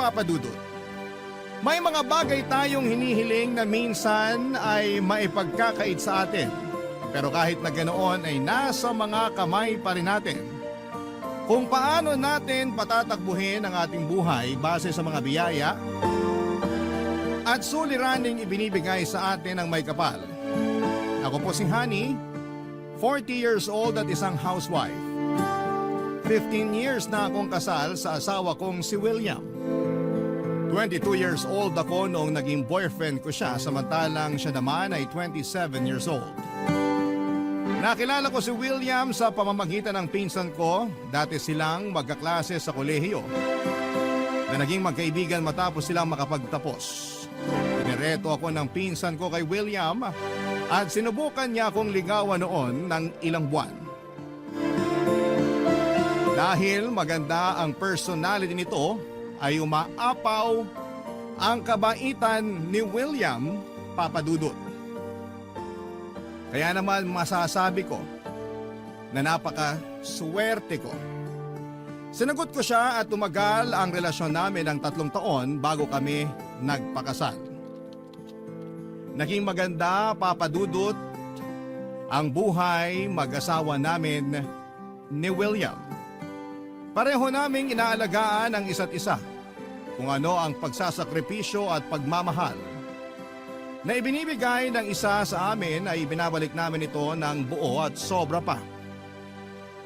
Papa Dudut. May mga bagay tayong hinihiling na minsan ay maipagkakait sa atin. Pero kahit na ganoon ay nasa mga kamay pa rin natin. Kung paano natin patatakbuhin ang ating buhay base sa mga biyaya at suliraning ibinibigay sa atin ng may kapal. Ako po si Honey, 40 years old at isang housewife. 15 years na akong kasal sa asawa kong si William. 22 years old ako noong naging boyfriend ko siya samantalang siya naman ay 27 years old. Nakilala ko si William sa pamamagitan ng pinsan ko, dati silang magkaklase sa kolehiyo, na naging magkaibigan matapos silang makapagtapos. Inireto ako ng pinsan ko kay William at sinubukan niya akong ligawan noon ng ilang buwan. Dahil maganda ang personality nito, ay umaapaw ang kabaitan ni William, Papa Dudut. Kaya naman masasabi ko na napaka-swerte ko. Sinagot ko siya at tumagal ang relasyon namin ng 3 taon bago kami nagpakasal. Naging maganda, Papa Dudut, ang buhay mag-asawa namin ni William. Pareho naming inaalagaan ang isa't isa, kung ano ang pagsasakripisyo at pagmamahal na ibinibigay ng isa sa amin ay ibinabalik namin ito ng buo at sobra pa.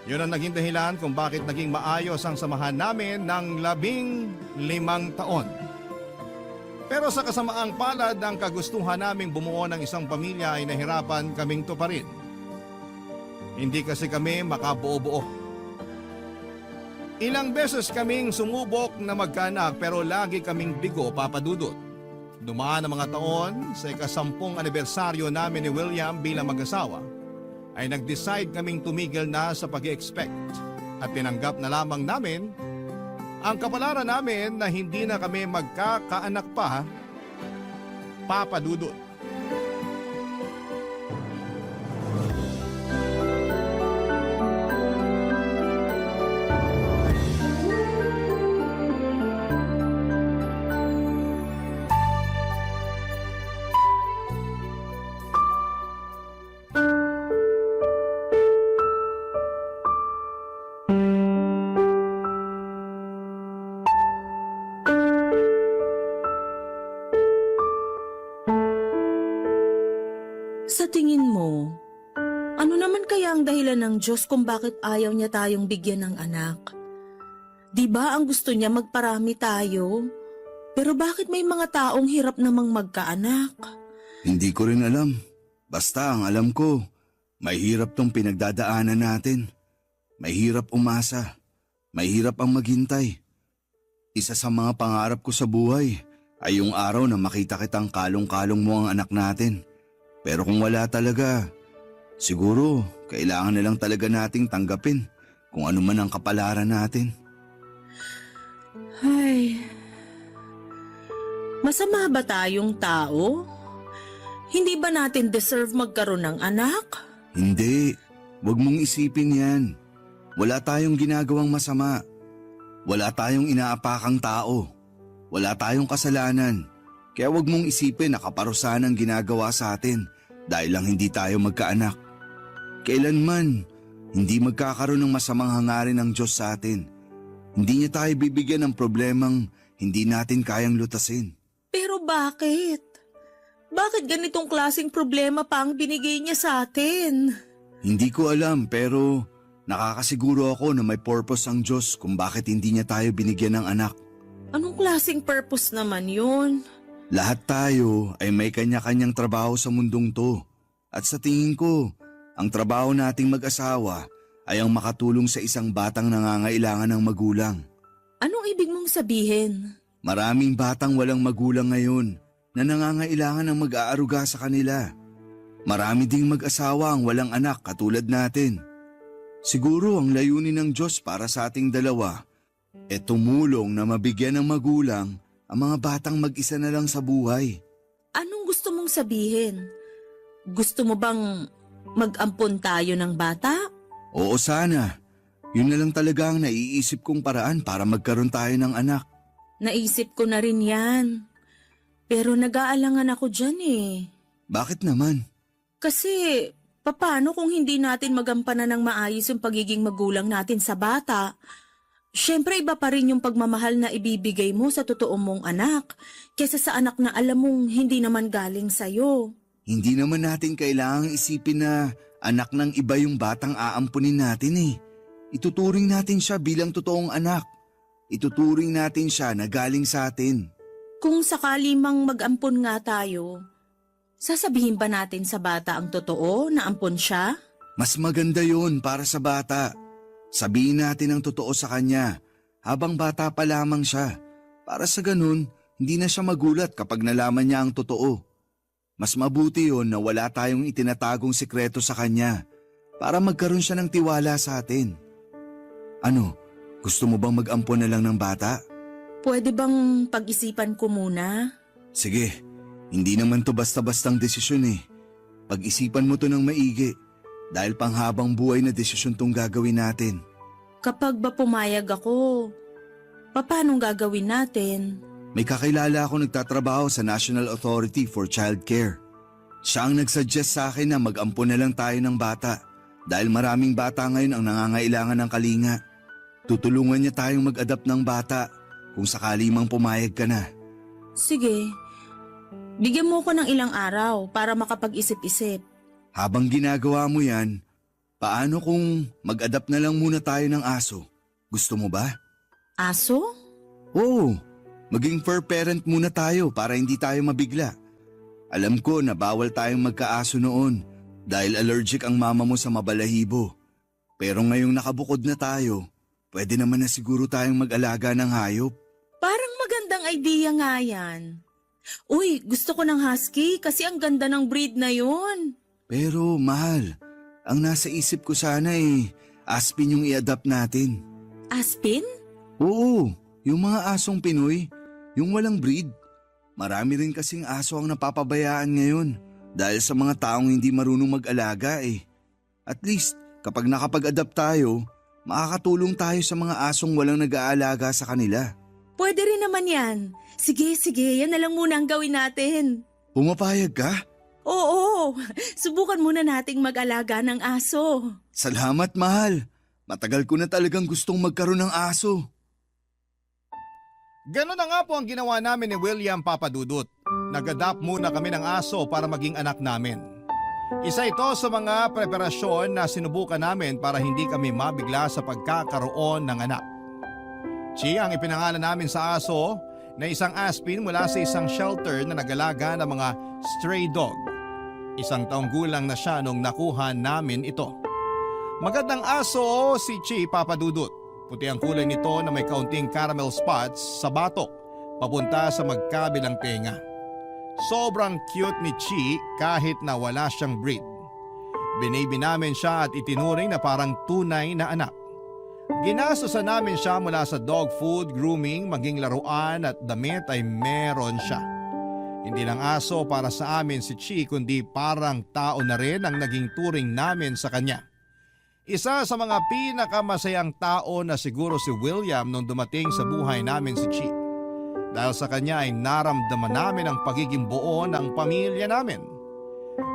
Yun ang naging dahilan kung bakit naging maayos ang samahan namin ng 15 taon. Pero sa kasamaang palad ng kagustuhan naming bumuo ng isang pamilya ay nahirapan kaming tuparin. Hindi kasi kami makabuo-buo. Ilang beses kaming sumubok na magkaanak pero lagi kaming bigo, Papa Dudut. Dumaan ang mga taon, sa ika-10 anibersaryo namin ni William bilang mag-asawa, ay nag-decide kaming tumigil na sa pag-expect at tinanggap na lamang namin ang kapalaran namin na hindi na kami magkakaanak pa, Papa Dudut. Sa tingin mo, ano naman kaya ang dahilan ng Diyos kung bakit ayaw niya tayong bigyan ng anak? Di ba ang gusto niya magparami tayo? Pero bakit may mga taong hirap namang magkaanak? Hindi ko rin alam. Basta ang alam ko, mahirap tong pinagdadaanan natin. Mahirap umasa. Mahirap ang maghintay. Isa sa mga pangarap ko sa buhay ay yung araw na makita kitang kalong-kalong mo ang anak natin. Pero kung wala talaga, siguro kailangan na lang talaga nating tanggapin kung ano man ang kapalaran natin. Ay, masama ba tayong tao? Hindi ba natin deserve magkaroon ng anak? Hindi, wag mong isipin yan. Wala tayong ginagawang masama. Wala tayong inaapakang tao. Wala tayong kasalanan. Kaya wag mong isipin na kaparusahan ang ginagawa sa atin dahil lang hindi tayo magkaanak. Kailanman, hindi magkakaroon ng masamang hangarin ng Diyos sa atin. Hindi niya tayo bibigyan ng problemang hindi natin kayang lutasin. Pero bakit? Bakit ganitong klaseng problema pa ang binigay niya sa atin? Hindi ko alam pero nakakasiguro ako na may purpose ang Diyos kung bakit hindi niya tayo binigyan ng anak. Anong klaseng purpose naman yun? Lahat tayo ay may kanya-kanyang trabaho sa mundong to. At sa tingin ko, ang trabaho nating mag-asawa ay ang makatulong sa isang batang nangangailangan ng magulang. Anong ibig mong sabihin? Maraming batang walang magulang ngayon na nangangailangan ng mag-aaruga sa kanila. Marami ding mag-asawa ang walang anak katulad natin. Siguro ang layunin ng Diyos para sa ating dalawa ay tumulong na mabigyan ng magulang ang mga batang mag-isa na lang sa buhay. Anong gusto mong sabihin? Gusto mo bang mag-ampon tayo ng bata? Oo sana. Yun na lang talaga ang naiisip kong paraan para magkaroon tayo ng anak. Naisip ko na rin yan. Pero nag-aalangan ako dyan eh. Bakit naman? Kasi, paano kung hindi natin magampanan ng maayos yung pagiging magulang natin sa bata? Siyempre iba pa rin yung pagmamahal na ibibigay mo sa totoo mong anak kesa sa anak na alam mong hindi naman galing sa'yo. Hindi naman natin kailangang isipin na anak ng iba yung batang aampunin natin eh. Ituturing natin siya bilang totoong anak. Ituturing natin siya na galing sa atin. Kung sakali mang mag-ampon nga tayo, sasabihin ba natin sa bata ang totoo na ampon siya? Mas maganda yon para sa bata. Sabihin natin ang totoo sa kanya habang bata pa lamang siya. Para sa ganun, hindi na siya magulat kapag nalaman niya ang totoo. Mas mabuti yon na wala tayong itinatagong sikreto sa kanya para magkaroon siya ng tiwala sa atin. Ano, gusto mo bang mag-ampon na lang ng bata? Pwede bang pag-isipan ko muna? Sige, hindi naman to basta-bastang desisyon eh. Pag-isipan mo to ng maigi dahil panghabang buhay na desisyon tong gagawin natin. Kapag ba pumayag ako, paano gagawin natin? May kakilala ako nagtatrabaho sa National Authority for Child Care. Siya ang nagsuggest sa akin na mag-ampon na lang tayo ng bata dahil maraming bata ngayon ang nangangailangan ng kalinga. Tutulungan niya tayong mag-adapt ng bata kung sakali mang pumayag ka na. Sige, bigyan mo ko ng ilang araw para makapag-isip-isip. Habang ginagawa mo yan, paano kung mag-adapt na lang muna tayo ng aso? Gusto mo ba? Aso? Oo, maging fur parent muna tayo para hindi tayo mabigla. Alam ko na bawal tayong magkaaso noon dahil allergic ang mama mo sa mabalahibo. Pero ngayong nakabukod na tayo, pwede naman na siguro tayong mag-alaga ng hayop. Parang magandang idea nga yan. Uy, gusto ko ng husky kasi ang ganda ng breed na yun. Pero mahal, ang nasa isip ko sana Aspin yung i-adapt natin. Aspin? Oo, yung mga asong Pinoy, yung walang breed. Marami rin kasing aso ang napapabayaan ngayon dahil sa mga taong hindi marunong mag-alaga eh. At least, kapag nakapag-adapt tayo, makakatulong tayo sa mga asong walang nag-aalaga sa kanila. Pwede rin naman yan. Sige, yan na lang muna ang gawin natin. Pumapayag ka? Oo, subukan muna nating mag-alaga ng aso. Salamat, mahal. Matagal ko na talagang gustong magkaroon ng aso. Ganon na nga po ang ginawa namin ni William Papadudut. Nag-adapt muna kami ng aso para maging anak namin. Isa ito sa mga preparasyon na sinubukan namin para hindi kami mabigla sa pagkakaroon ng anak. Chi ang ipinangalan namin sa aso na isang aspin mula sa isang shelter na nag-alaga ng mga stray dog. 1 taong gulang na siya nung nakuha namin ito. Magandang aso si Chi Papadudut. Puti ang kulay nito na may kaunting caramel spots sa batok papunta sa magkabilang tenga. Sobrang cute ni Chi kahit na wala siyang breed. Binaby namin siya at itinuring na parang tunay na anak. Ginastosan namin siya mula sa dog food, grooming, maging laruan at damit ay meron siya. Hindi lang aso para sa amin si Chi kundi parang tao na rin ang naging turing namin sa kanya. Isa sa mga pinakamasayang tao na siguro si William nung dumating sa buhay namin si Chi. Dahil sa kanya ay naramdaman namin ang pagiging buo ng pamilya namin.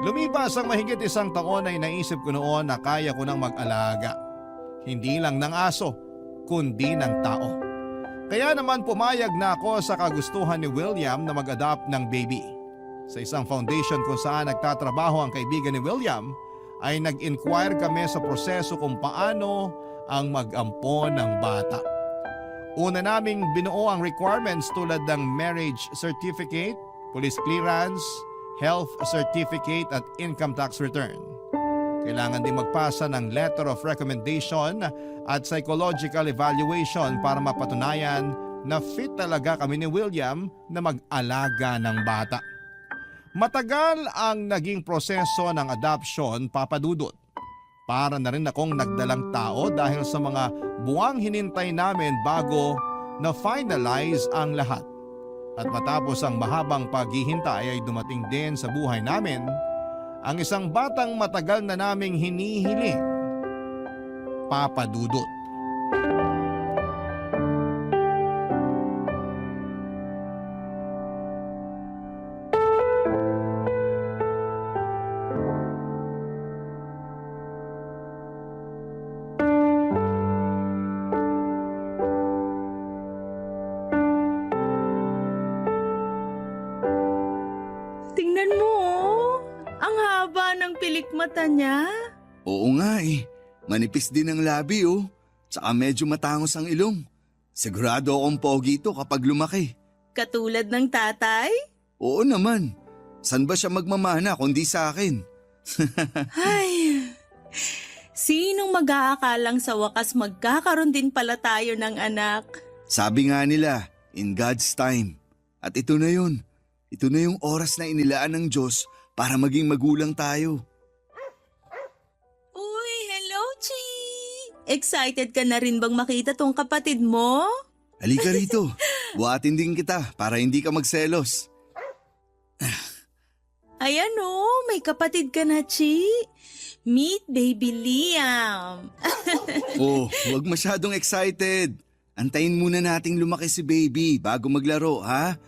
Lumipas ang mahigit 1 taon ay naisip ko noon na kaya ko nang mag-alaga. Hindi lang ng aso, kundi ng tao. Kaya naman pumayag na ako sa kagustuhan ni William na mag-adopt ng baby. Sa isang foundation kung saan nagtatrabaho ang kaibigan ni William, ay nag-inquire kami sa proseso kung paano ang mag-ampon ng bata. Una naming binuo ang requirements tulad ng marriage certificate, police clearance, health certificate at income tax return. Kailangan din magpasa ng letter of recommendation at psychological evaluation para mapatunayan na fit talaga kami ni William na mag-alaga ng bata. Matagal ang naging proseso ng adoption, Papadudut. Para na rin akong nagdalang tao dahil sa mga buwang hinintay namin bago na-finalize ang lahat. At matapos ang mahabang paghihintay ay dumating din sa buhay namin ang isang batang matagal na naming hinihiling, Papadudut. Tingnan mo, oh. Ang haba ng pilik mata niya. Oo nga eh. Manipis din ang labi oh. Tsaka medyo matangos ang ilong. Sigurado akong pogi ito kapag lumaki. Katulad ng tatay? Oo naman. San ba siya magmamana kundi sa akin? Ay, sinong mag-aakalang sa wakas magkakaroon din pala tayo ng anak? Sabi nga nila, in God's time. At ito na yun. Ito na yung oras na inilaan ng Diyos para maging magulang tayo. Uy, hello, Chi! Excited ka na rin bang makita tong kapatid mo? Halika rito. Buhatin din kita para hindi ka magselos. Ayan oh, may kapatid ka na, Chi. Meet baby Liam. Oh, huwag masyadong excited. Antayin muna nating lumaki si baby bago maglaro, ha?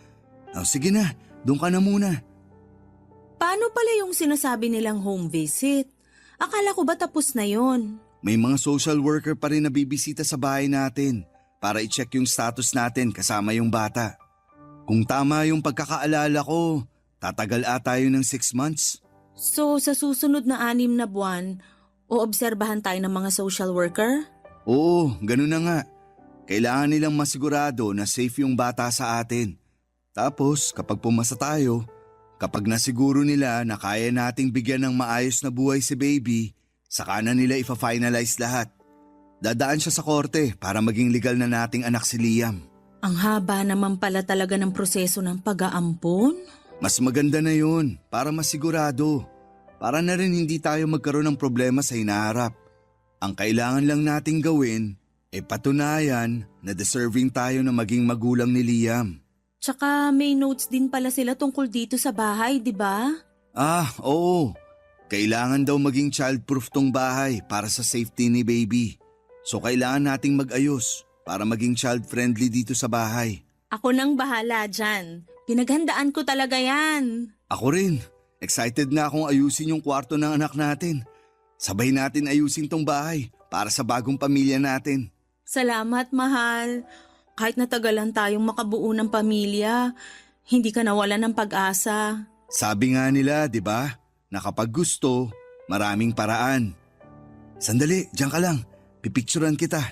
Oh, sige na, doon ka na muna. Paano pala yung sinasabi nilang home visit? Akala ko ba tapos na yon? May mga social worker pa rin na bibisita sa bahay natin para i-check yung status natin kasama yung bata. Kung tama yung pagkakaalala ko, tatagal ata yun ng 6 months. So sa susunod na 6 na buwan, oobserbahan tayo ng mga social worker? Oo, ganun na nga. Kailangan nilang masigurado na safe yung bata sa atin. Tapos kapag pumasa tayo, kapag nasiguro nila na kaya nating bigyan ng maayos na buhay si baby, saka na nila ifa-finalize lahat. Dadaan siya sa korte para maging legal na nating anak si Liam. Ang haba naman pala talaga ng proseso ng pag-aampon. Mas maganda na yun para masigurado. Para na rin hindi tayo magkaroon ng problema sa hinaharap. Ang kailangan lang nating gawin ay patunayan na deserving tayo na maging magulang ni Liam. Tsaka may notes din pala sila tungkol dito sa bahay, di ba? Ah, oo. Kailangan daw maging childproof tong bahay para sa safety ni baby. So kailangan nating mag-ayos para maging child-friendly dito sa bahay. Ako nang bahala dyan. Pinaghandaan ko talaga yan. Ako rin. Excited na akong ayusin yung kwarto ng anak natin. Sabay natin ayusin tong bahay para sa bagong pamilya natin. Salamat, mahal. Kahit natagalan tayong makabuo ng pamilya, hindi ka nawala ng pag-asa. Sabi nga nila, di ba? Na kapag gusto, maraming paraan. Sandali, diyan ka lang. Pipicturan kita.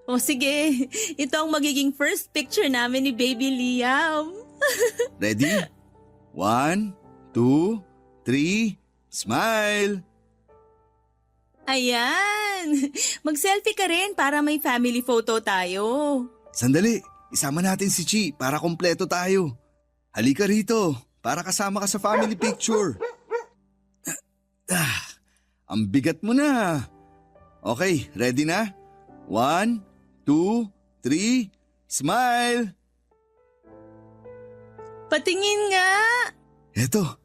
O sige, ito ang magiging first picture namin ni Baby Liam. Ready? 1, 2, 3, smile! Ayan! Mag-selfie ka rin para may family photo tayo. Sandali, isama natin si Chi para kompleto tayo. Halika rito para kasama ka sa family picture. Ang bigat mo na. Okay, ready na? 1, 2, 3, smile! Patingin nga! Eto,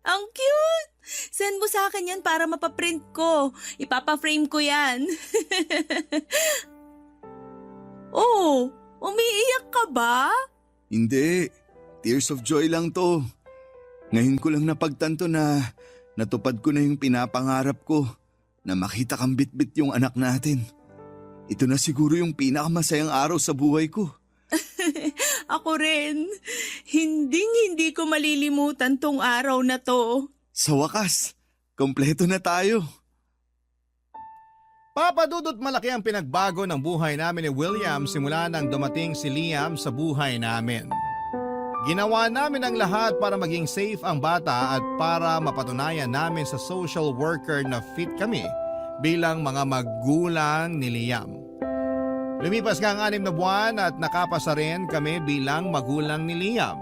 Ang cute! Send mo sa akin yan para mapaprint ko. Ipapa-frame ko yan. Oh, umiiyak ka ba? hindi. Tears of joy lang to. Ngayon ko lang napagtanto na natupad ko na yung pinapangarap ko na makita kang bitbit yung anak natin. Ito na siguro yung pinakamasayang araw sa buhay ko. Ako rin. Hindi ko malilimutan tong araw na to. Sa wakas, kompleto na tayo. Papadudot malaki ang pinagbago ng buhay namin ni William simula nang dumating si Liam sa buhay namin. Ginawa namin ang lahat para maging safe ang bata at para mapatunayan namin sa social worker na fit kami bilang mga magulang ni Liam. Lumipas nga ang 6 na buwan at nakapasa rin kami bilang magulang ni Liam.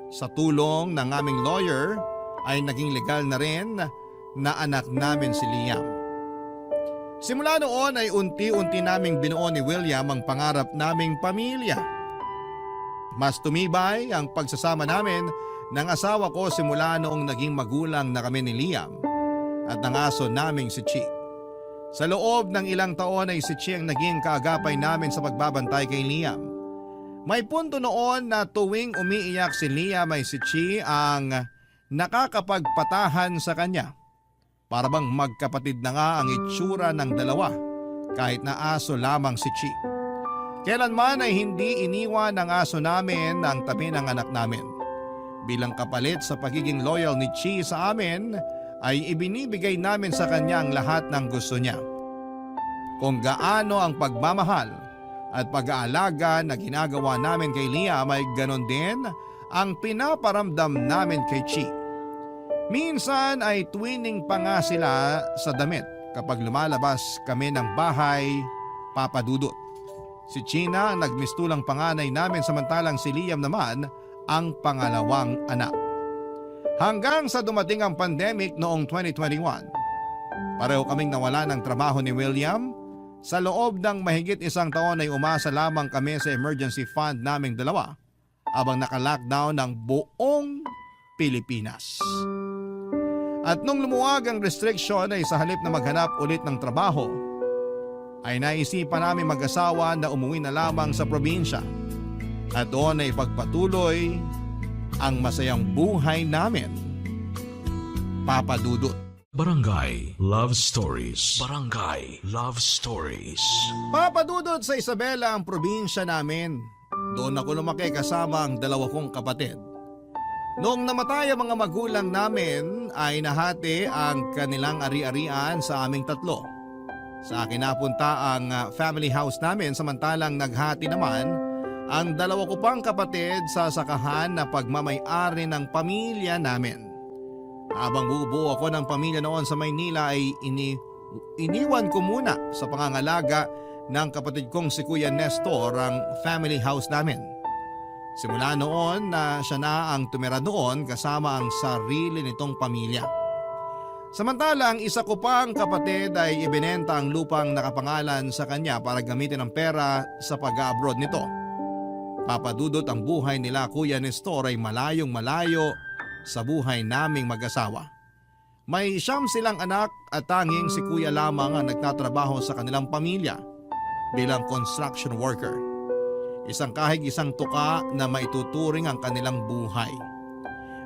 Sa tulong ng aming lawyer ay naging legal na rin na anak namin si Liam. Simula noon ay unti-unti naming binuo ni William ang pangarap naming pamilya. Mas tumibay ang pagsasama namin ng asawa ko simula noong naging magulang na kami ni Liam at ng aso naming si Chi. Sa loob ng ilang taon ay si Chi ang naging kaagapay namin sa pagbabantay kay Liam. May punto noon na tuwing umiiyak si Liam ay si Chi ang nakakapagpatahan sa kanya. Para bang magkapatid na nga ang itsura ng dalawa kahit na aso lamang si Chi. Kailanman ay hindi iniwan ng aso namin ang tabi ng anak namin. Bilang kapalit sa pagiging loyal ni Chi sa amin, ay ibinibigay namin sa kanya ang lahat ng gusto niya. Kung gaano ang pagmamahal at pag-aalaga na ginagawa namin kay Liam ay ganon din ang pinaparamdam namin kay Chi. Minsan ay twining pa nga sila sa damit kapag lumalabas kami ng bahay, Papa Dudut. Si China ang nagmistulang panganay namin samantalang si Liam naman ang pangalawang anak. Hanggang sa dumating ang pandemic noong 2021. Pareho kaming nawala ng trabaho ni William. Sa loob ng mahigit 1 taon ay umasa lamang kami sa emergency fund naming dalawa habang naka-lockdown ng buong Pilipinas. At nung lumuwag ang restriction ay sa halip na maghanap ulit ng trabaho, ay naisipan namin mag-asawa na umuwi na lamang sa probinsya at doon ay pagpatuloy ang masayang buhay namin. Papa Dudut. Barangay Love Stories. Barangay Love Stories. Papa Dudut, sa Isabela ang probinsya namin. Doon ako lumaki kasama ang 2 kong kapatid. Noong namatay ang mga magulang namin ay nahati ang kanilang ari-arian sa aming 3. Sa akin napunta ang family house namin samantalang naghati naman ang 2 ko pang kapatid sa sakahan na pagmamay-ari ng pamilya namin. Habang bubuo ako ng pamilya noon sa Maynila ay iniwan ko muna sa pangangalaga ng kapatid kong si Kuya Nestor ang family house namin. Simula noon na siya na ang tumira doon kasama ang sarili nitong pamilya. Samantalang isa ko pang kapatid ay ibinenta ang lupang nakapangalan sa kanya para gamitin ang pera sa pag-abroad nito. Papadudot ang buhay nila Kuya Nestor ay malayong malayo sa buhay naming mag-asawa. May 9 silang anak at tanging si Kuya lamang ang nagtatrabaho sa kanilang pamilya bilang construction worker. Isang kahig isang tuka na maituturing ang kanilang buhay.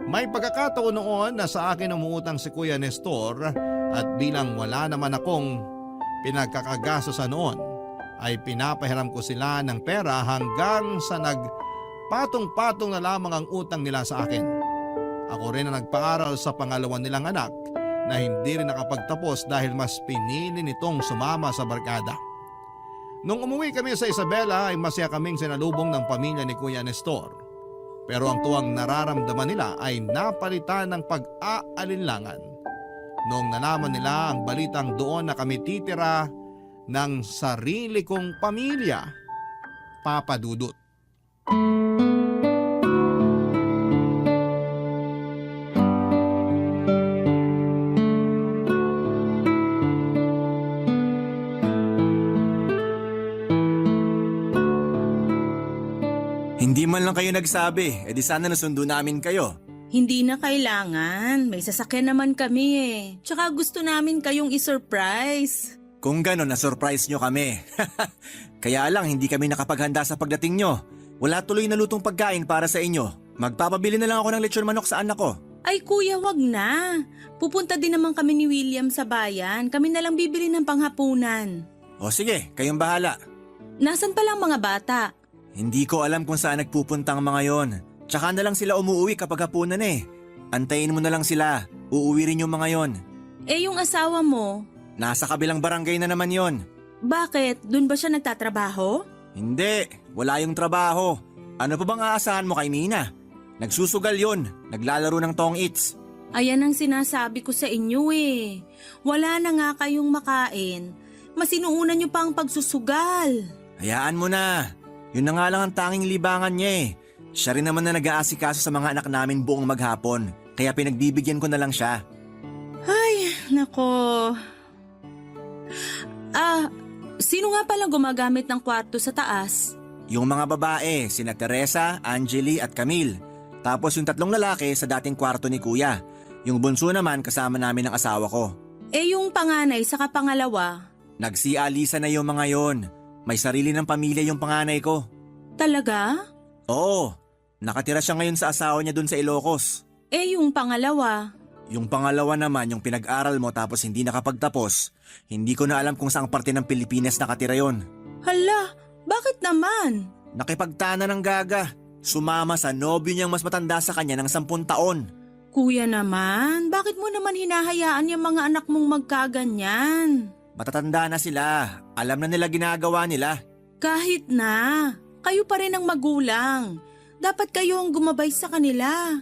May pagkakataon noon na sa akin umuutang si Kuya Nestor at bilang wala naman akong pinagkakagastosan noon ay pinapahiram ko sila ng pera hanggang sa nagpatong-patong na lamang ang utang nila sa akin. Ako rin ang nagpaaral sa pangalawa nilang anak na hindi rin nakapagtapos dahil mas pinili nitong sumama sa barkada. Nung umuwi kami sa Isabela ay masaya kaming sinalubong ng pamilya ni Kuya Nestor. Pero ang tuwang nararamdaman nila ay napalitan ng pag-aalinlangan. Noong nalaman nila ang balitang doon na kami titira ng sarili kong pamilya, Papa Dudut. Hindi man lang kayo nagsabi, edi sana nasundo namin kayo. Hindi na kailangan. May sasakyan naman kami eh. Tsaka gusto namin kayong isurprise. Kung gano'n, na-surprise nyo kami. Kaya lang, hindi kami nakapaghanda sa pagdating nyo. Wala tuloy na lutong pagkain para sa inyo. Magpapabili na lang ako ng lechon manok sa anak ko. Ay kuya, wag na. Pupunta din naman kami ni William sa bayan. Kami na lang bibili ng panghapunan. O sige, kayong bahala. Nasaan pa lang mga bata? Hindi ko alam kung saan nagpupunta ang mga yon. Tsaka na lang sila umuwi kapag hapunan eh. Antayin mo na lang sila. Uuwi rin yung mga yon. Eh yung asawa mo? Nasa kabilang barangay na naman yon. Bakit? Doon ba siya nagtatrabaho? Hindi, wala yung trabaho. Ano pa bang aasahan mo kay Mina? Nagsusugal yon, naglalaro ng tong its. Ayan ang sinasabi ko sa inyo eh. Wala na nga kayong makain. Mas inuuna niyo pa ang pagsusugal. Hayaan mo na. Yun na nga lang ang tanging libangan niya eh. Siya rin naman na nag-aasikaso sa mga anak namin buong maghapon. Kaya pinagbibigyan ko na lang siya. Ay, nako. Sino nga pala gumagamit ng kwarto sa taas? Yung mga babae, sina Teresa, Angeli at Camille. Tapos yung 3 lalaki sa dating kwarto ni Kuya. Yung bunso naman kasama namin ng asawa ko. Eh yung panganay sa kapangalawa? Nagsialisa na yung mga yon. May sarili ng pamilya yung panganay ko. Talaga? Oo, nakatira siya ngayon sa asawa niya dun sa Ilocos. Eh yung pangalawa? Yung pangalawa naman, yung pinag-aral mo tapos hindi nakapagtapos, hindi ko na alam kung saang parte ng Pilipinas nakatira yon. Hala, bakit naman? Nakipagtana ng gaga. Sumama sa nobyo niyang mas matanda sa kanya ng 10 taon. Kuya naman, bakit mo naman hinahayaan yung mga anak mong magkaganyan? Matatanda na sila. Alam na nila ginagawa nila. Kahit na, kayo pa rin ang magulang. Dapat kayo ang gumabay sa kanila.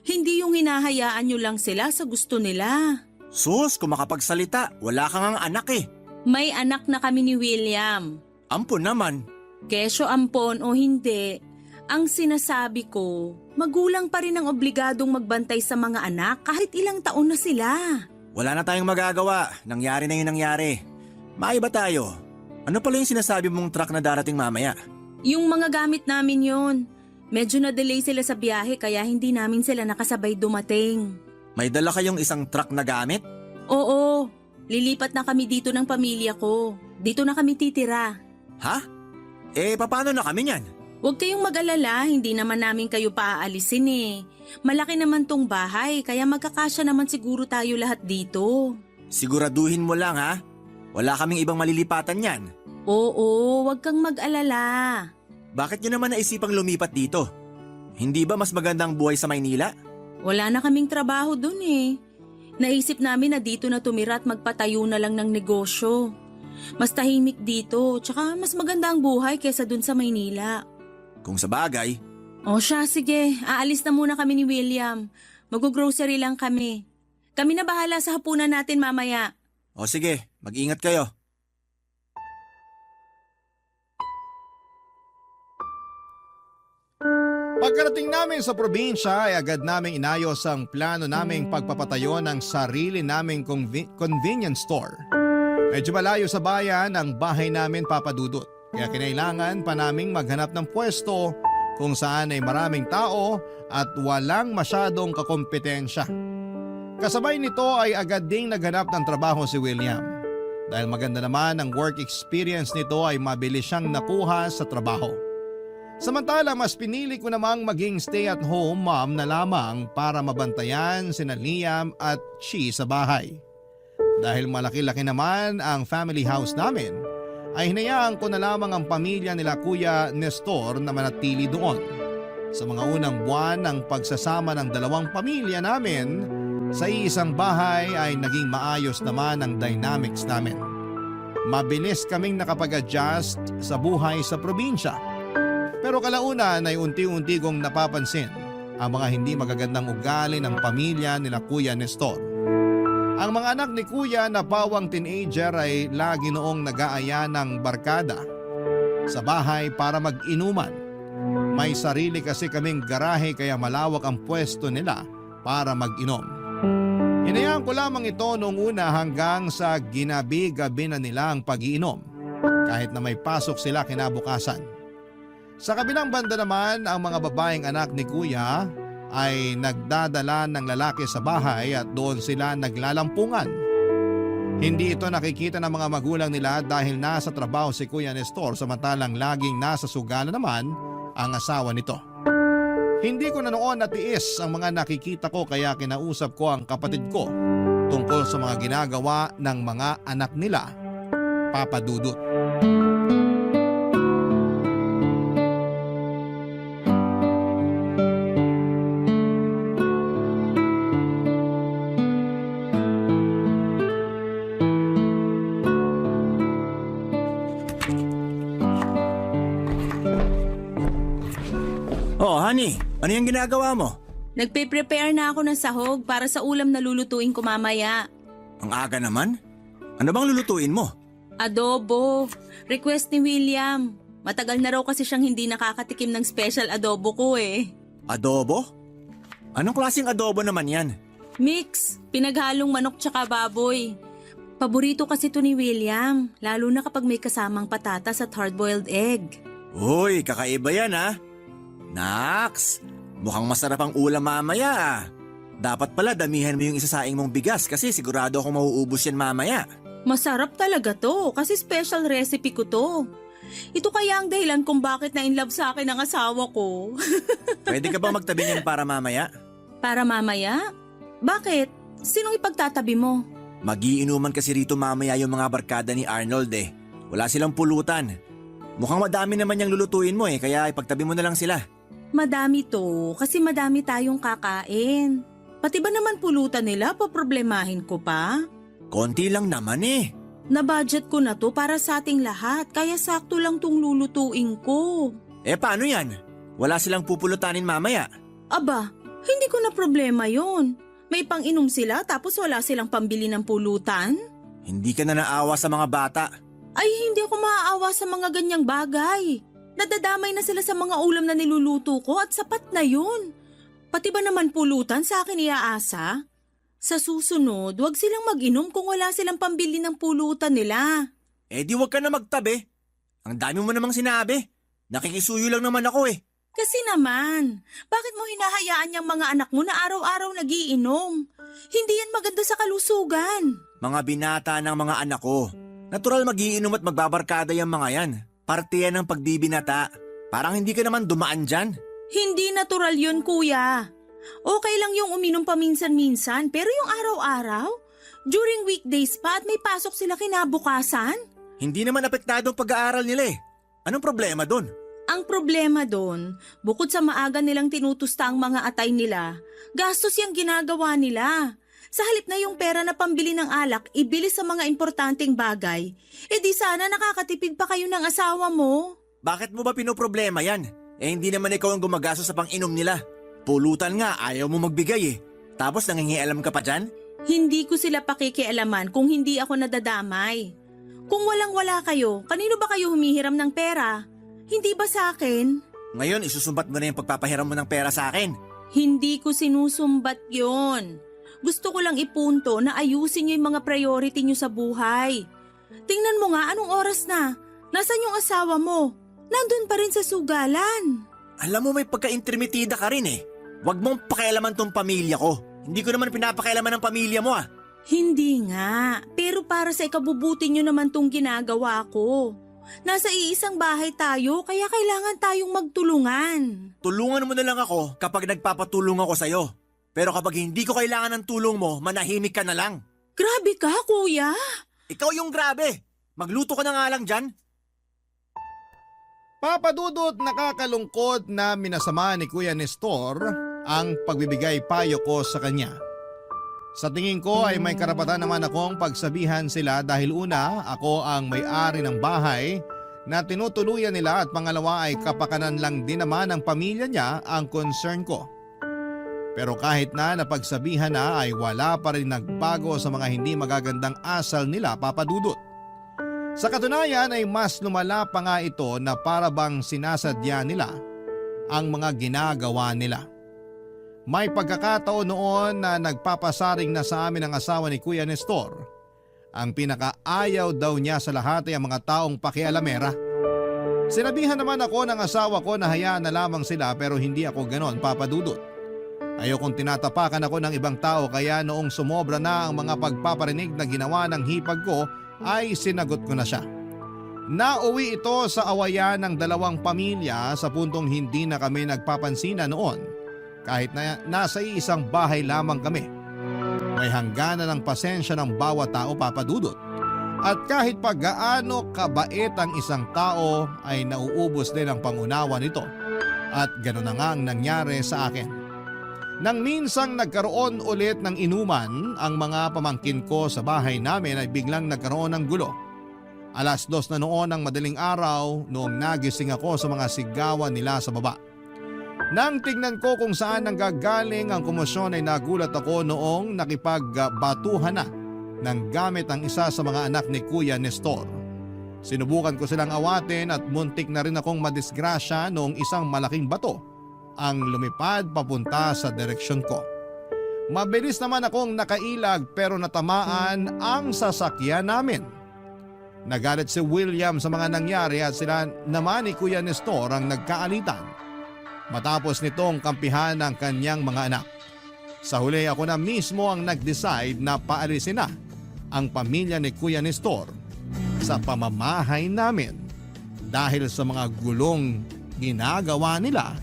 Hindi yung hinahayaan nyo lang sila sa gusto nila. Sus, kung makapagsalita, wala kang ang anak eh. May anak na kami ni William. Ampon naman. Kesyo ampon o hindi, ang sinasabi ko, magulang pa rin ang obligadong magbantay sa mga anak kahit ilang taon na sila. Wala na tayong magagawa. Nangyari na yung nangyari. Maiba tayo. Ano pala yung sinasabi mong truck na darating mamaya? Yung mga gamit namin yon. Medyo na-delay sila sa biyahe kaya hindi namin sila nakasabay dumating. May dala kayong isang truck na gamit? Oo, lilipat na kami dito ng pamilya ko. Dito na kami titira. Ha? Paano na kami niyan? Huwag kayong mag-alala, hindi naman namin kayo paaalisin eh. Malaki naman tong bahay kaya magkakasya naman siguro tayo lahat dito. Siguraduhin mo lang ha? Wala kaming ibang malilipatan yan. Oo, huwag kang mag-alala. Bakit nyo naman naisipang lumipat dito? Hindi ba mas magandang buhay sa Maynila? Wala na kaming trabaho dun eh. Naisip namin na dito na tumira at magpatayo na lang ng negosyo. Mas tahimik dito, tsaka mas maganda ang buhay kesa dun sa Maynila. Kung sa bagay, O siya, sige. Aalis na muna kami ni William. Mag-grocery lang kami. Kami na bahala sa hapunan natin mamaya. o sige, mag-ingat kayo. Pagkarating namin sa probinsya ay agad naming inayos ang plano naming pagpapatayo ng sarili naming convenience store. Medyo malayo sa bayan ang bahay namin, Papa Dudut. Kaya kinailangan pa naming maghanap ng pwesto kung saan ay maraming tao at walang masyadong kakompetensya. Kasabay nito ay agad ding naghanap ng trabaho si William. Dahil maganda naman ang work experience nito ay mabilis siyang nakuha sa trabaho. Samantala mas pinili ko namang maging stay-at-home mom na lamang para mabantayan sina Liam at Chi sa bahay. Dahil malaki-laki naman ang family house namin, ay hinayaan ko na lamang ang pamilya nila Kuya Nestor na manatili doon. Sa mga unang buwan ng pagsasama ng dalawang pamilya namin, sa isang bahay ay naging maayos naman ang dynamics namin. Mabilis kaming nakapag-adjust sa buhay sa probinsya. Pero kalaunan ay unti-unti kong napapansin ang mga hindi magagandang ugali ng pamilya nila Kuya Nestor. Ang mga anak ni Kuya na pawang teenager ay lagi noong nag-aaya ng barkada sa bahay para mag-inuman. May sarili kasi kaming garahe kaya malawak ang pwesto nila para mag-inom. Hinayaan ko lamang ito noong una hanggang sa ginabi-gabi na nila ang pag-iinom kahit na may pasok sila kinabukasan. Sa kabilang banda naman, ang mga babaeng anak ni Kuya ay nagdadala ng lalaki sa bahay at doon sila naglalampungan. Hindi ito nakikita ng mga magulang nila dahil nasa trabaho si Kuya Nestor samantalang laging nasa sugala naman ang asawa nito. Hindi ko na noon natiis ang mga nakikita ko kaya kinausap ko ang kapatid ko tungkol sa mga ginagawa ng mga anak nila, Papa Dudut. Oh, honey, ano yung ginagawa mo? Nagpe-prepare na ako ng sahog para sa ulam na lulutuin ko mamaya. Ang aga naman. Ano bang lulutuin mo? Adobo. Request ni William. Matagal na raw kasi siyang hindi nakakatikim ng special adobo ko eh. Adobo? Anong klaseng adobo naman yan? Mix. Pinaghalong manok tsaka baboy. Paborito kasi to ni William, lalo na kapag may kasamang patatas at hard-boiled egg. Uy, kakaiba yan ha. Naks, mukhang masarap ang ulam mamaya ah. Dapat pala damihan mo yung isasaing mong bigas kasi sigurado akong mauubos yan mamaya. Masarap talaga to kasi special recipe ko to. Ito kaya ang dahilan kung bakit na-inlove sa akin ang asawa ko. Pwede ka ba magtabi niyan para mamaya? Para mamaya? Bakit? Sinong ipagtatabi mo? Magiinuman kasi rito mamaya yung mga barkada ni Arnold eh. Wala silang pulutan. Mukhang madami naman yung lulutuin mo eh kaya ipagtabi mo na lang sila. Madami to kasi madami tayong kakain. Pati ba naman pulutan nila poproblemahin ko pa? Konti lang naman eh. Na-budget ko na to para sa ating lahat kaya sakto lang tong lulutuin ko. Paano yan? Wala silang pupulutanin mamaya. Aba, hindi ko na problema yon. May pang-inom sila tapos wala silang pambili ng pulutan? Hindi ka na naawa sa mga bata. Ay, hindi ako maaawa sa mga ganyang bagay. Nadadamay na sila sa mga ulam na niluluto ko at sapat na yun. Pati ba naman pulutan sa akin iaasa? Sa susunod, wag silang mag-inom kung wala silang pambili ng pulutan nila. Di wag ka na magtabi. Ang dami mo namang sinabi. Nakikisuyo lang naman ako eh. Kasi naman, bakit mo hinahayaan yung mga anak mo na araw-araw nagiinom? Hindi yan maganda sa kalusugan. Mga binata ng mga anak ko. Natural magiinom at magbabarkada yung mga yan. Parte yan ng pagbibinata. Parang hindi ka naman dumaan dyan. Hindi natural yun, kuya. Okay lang yung uminom paminsan-minsan, pero yung araw-araw? During weekdays pa at may pasok sila kinabukasan? Hindi naman apektado ang pag-aaral nila eh. Anong problema doon? Ang problema doon, bukod sa maaga nilang tinutusta ang mga atay nila, gastos yung ginagawa nila. Sa halip na yung pera na pambili ng alak, ibili sa mga importanteng bagay, di sana nakakatipid pa kayo ng asawa mo. Bakit mo ba pinoproblema yan? Hindi naman ikaw ang gumagastos sa pang-inom nila. Pulutan nga, ayaw mo magbigay eh. Tapos nangingialam ka pa dyan? Hindi ko sila pakikialaman kung hindi ako nadadamay. Kung walang-wala kayo, kanino ba kayo humihiram ng pera? Hindi ba sa akin? Ngayon, isusumbat mo na yung pagpapahiram mo ng pera sa akin. Hindi ko sinusumbat yon. Gusto ko lang ipunto na ayusin niyo yung mga priority niyo sa buhay. Tingnan mo nga anong oras na. Nasaan yung asawa mo? Nandun pa rin sa sugalan. Alam mo may pagka-intermitida ka rin eh. Huwag mong pakialaman tong pamilya ko. Hindi ko naman pinapakialaman ng pamilya mo ah. Hindi nga, pero para sa ikabubuti niyo naman tong ginagawa ko. Nasa iisang bahay tayo kaya kailangan tayong magtulungan. Tulungan mo na lang ako kapag nagpapatulong ako sa'yo. Pero kapag hindi ko kailangan ng tulong mo, manahimik ka na lang. Grabe ka, kuya. Ikaw yung grabe. Magluto ka na nga lang dyan. Papadudot, nakakalungkot na minasama ni Kuya Nestor ang pagbibigay payo ko sa kanya. Sa tingin ko ay may karapatan naman akong pagsabihan sila dahil una, ako ang may-ari ng bahay na tinutuluyan nila at pangalawa ay kapakanan lang din naman ng pamilya niya ang concern ko. Pero kahit na napagsabihan na ay wala pa rin nagbago sa mga hindi magagandang asal nila, Papadudot. Sa katunayan ay mas lumala pa nga ito na para bang sinasadya nila ang mga ginagawa nila. May pagkakataon noon na nagpapasaring na sa amin ang asawa ni Kuya Nestor. Ang pinakaayaw daw niya sa lahat ay ang mga taong pakialamera. Sinabihan naman ako ng asawa ko na hayaan na lamang sila pero hindi ako ganon, Papadudot. Ayokong tinatapakan ako ng ibang tao kaya noong sumobra na ang mga pagpaparinig na ginawa ng hipag ko ay sinagot ko na siya. Nauwi ito sa awayan ng dalawang pamilya sa puntong hindi na kami nagpapansinan noon. Kahit na nasa isang bahay lamang kami. May hangganan ng pasensya ng bawat tao, Papadudot. At kahit pa gaano kabait ang isang tao ay nauubos din ang pangunawa nito. At gano'n na nga ang nangyari sa akin. Nang minsang nagkaroon ulit ng inuman, ang mga pamangkin ko sa bahay namin ay biglang nagkaroon ng gulo. 2:00 na noon ng madaling araw noong nagising ako sa mga sigawan nila sa baba. Nang tignan ko kung saan nanggagaling ang komosyon ay nagulat ako noong nakipagbatuhan na ng gamit ang isa sa mga anak ni Kuya Nestor. Sinubukan ko silang awatin at muntik na rin akong madisgrasya noong isang malaking bato ang lumipad papunta sa direksyon ko. Mabilis naman akong nakailag pero natamaan ang sasakyan namin. Nagalit si William sa mga nangyari at sila naman ni Kuya Nestor ang nagkaalitan. Matapos nitong kampihan ng kanyang mga anak. Sa huli ako na mismo ang nag-decide na paalisin na ang pamilya ni Kuya Nestor sa pamamahay namin dahil sa mga gulong ginagawa nila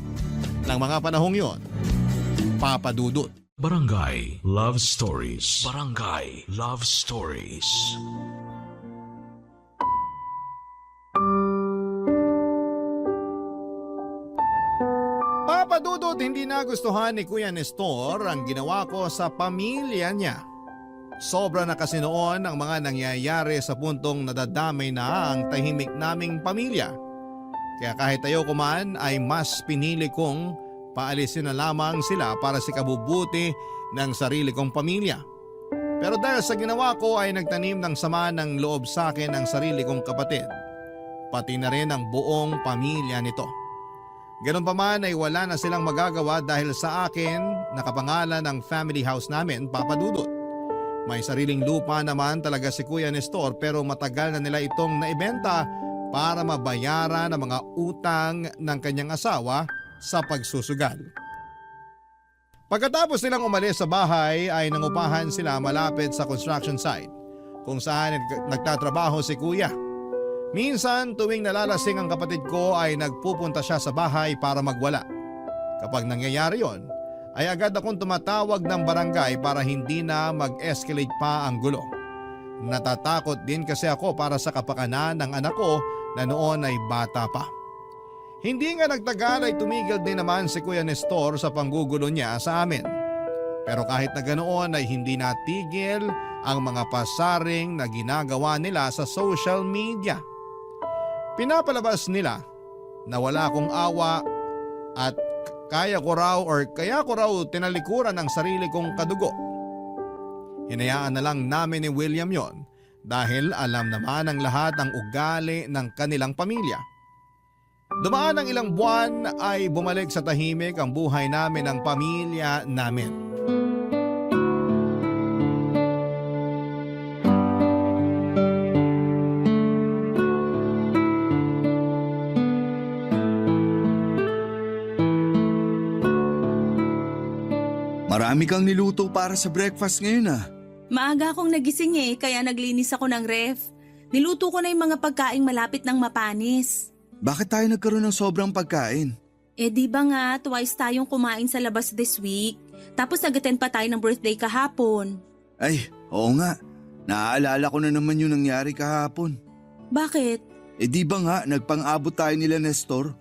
ng mga panahong yon, Papadudot. Barangay Love Stories. Barangay Love Stories. nagustuhan ni Kuya Nestor ang ginawa ko sa pamilya niya. Sobra na kasi noon ang mga nangyayari sa puntong nadadamay na ang tahimik naming pamilya. Kaya kahit ayoko man ay mas pinili kong paalisin na lamang sila para sa kabubuti ng sarili kong pamilya. Pero dahil sa ginawa ko ay nagtanim ng sama ng loob sa akin ang sarili kong kapatid. Pati na rin ang buong pamilya nito. Ganun pa man ay wala na silang magagawa dahil sa akin nakapangalan ang family house namin, Papa Dudut. May sariling lupa naman talaga si Kuya Nestor pero matagal na nila itong naibenta para mabayaran ang mga utang ng kanyang asawa sa pagsusugal. Pagkatapos nilang umalis sa bahay ay nangupahan sila malapit sa construction site kung saan nagtatrabaho si Kuya. Minsan tuwing nalalasing ang kapatid ko ay nagpupunta siya sa bahay para magwala. Kapag nangyayari yon, ay agad akong tumatawag ng barangay para hindi na mag-escalate pa ang gulo. Natatakot din kasi ako para sa kapakanan ng anak ko na noon ay bata pa. Hindi nga nagtagal ay tumigil din naman si Kuya Nestor sa panggugulo niya sa amin. Pero kahit na ganoon ay hindi natigil ang mga pasaring na ginagawa nila sa social media. Pinapalabas nila na wala akong awa at kaya ko raw tinalikuran ang sarili kong kadugo. Hinayaan na lang namin ni William yon dahil alam naman ng lahat ang ugali ng kanilang pamilya. Dumaan ang ilang buwan ay bumalik sa tahimik ang buhay namin ng pamilya namin. Marami kang niluto para sa breakfast ngayon ah. Maaga akong nagising kaya naglinis ako ng ref. Niluto ko na yung mga pagkaing malapit ng mapanis. Bakit tayo nagkaroon ng sobrang pagkain? Di ba nga twice tayong kumain sa labas this week? Tapos nag-attend pa tayo ng birthday kahapon. Ay, oo nga. Naaalala ko na naman yung nangyari kahapon. Bakit? Di ba nga nagpang-abot tayo nila Nestor?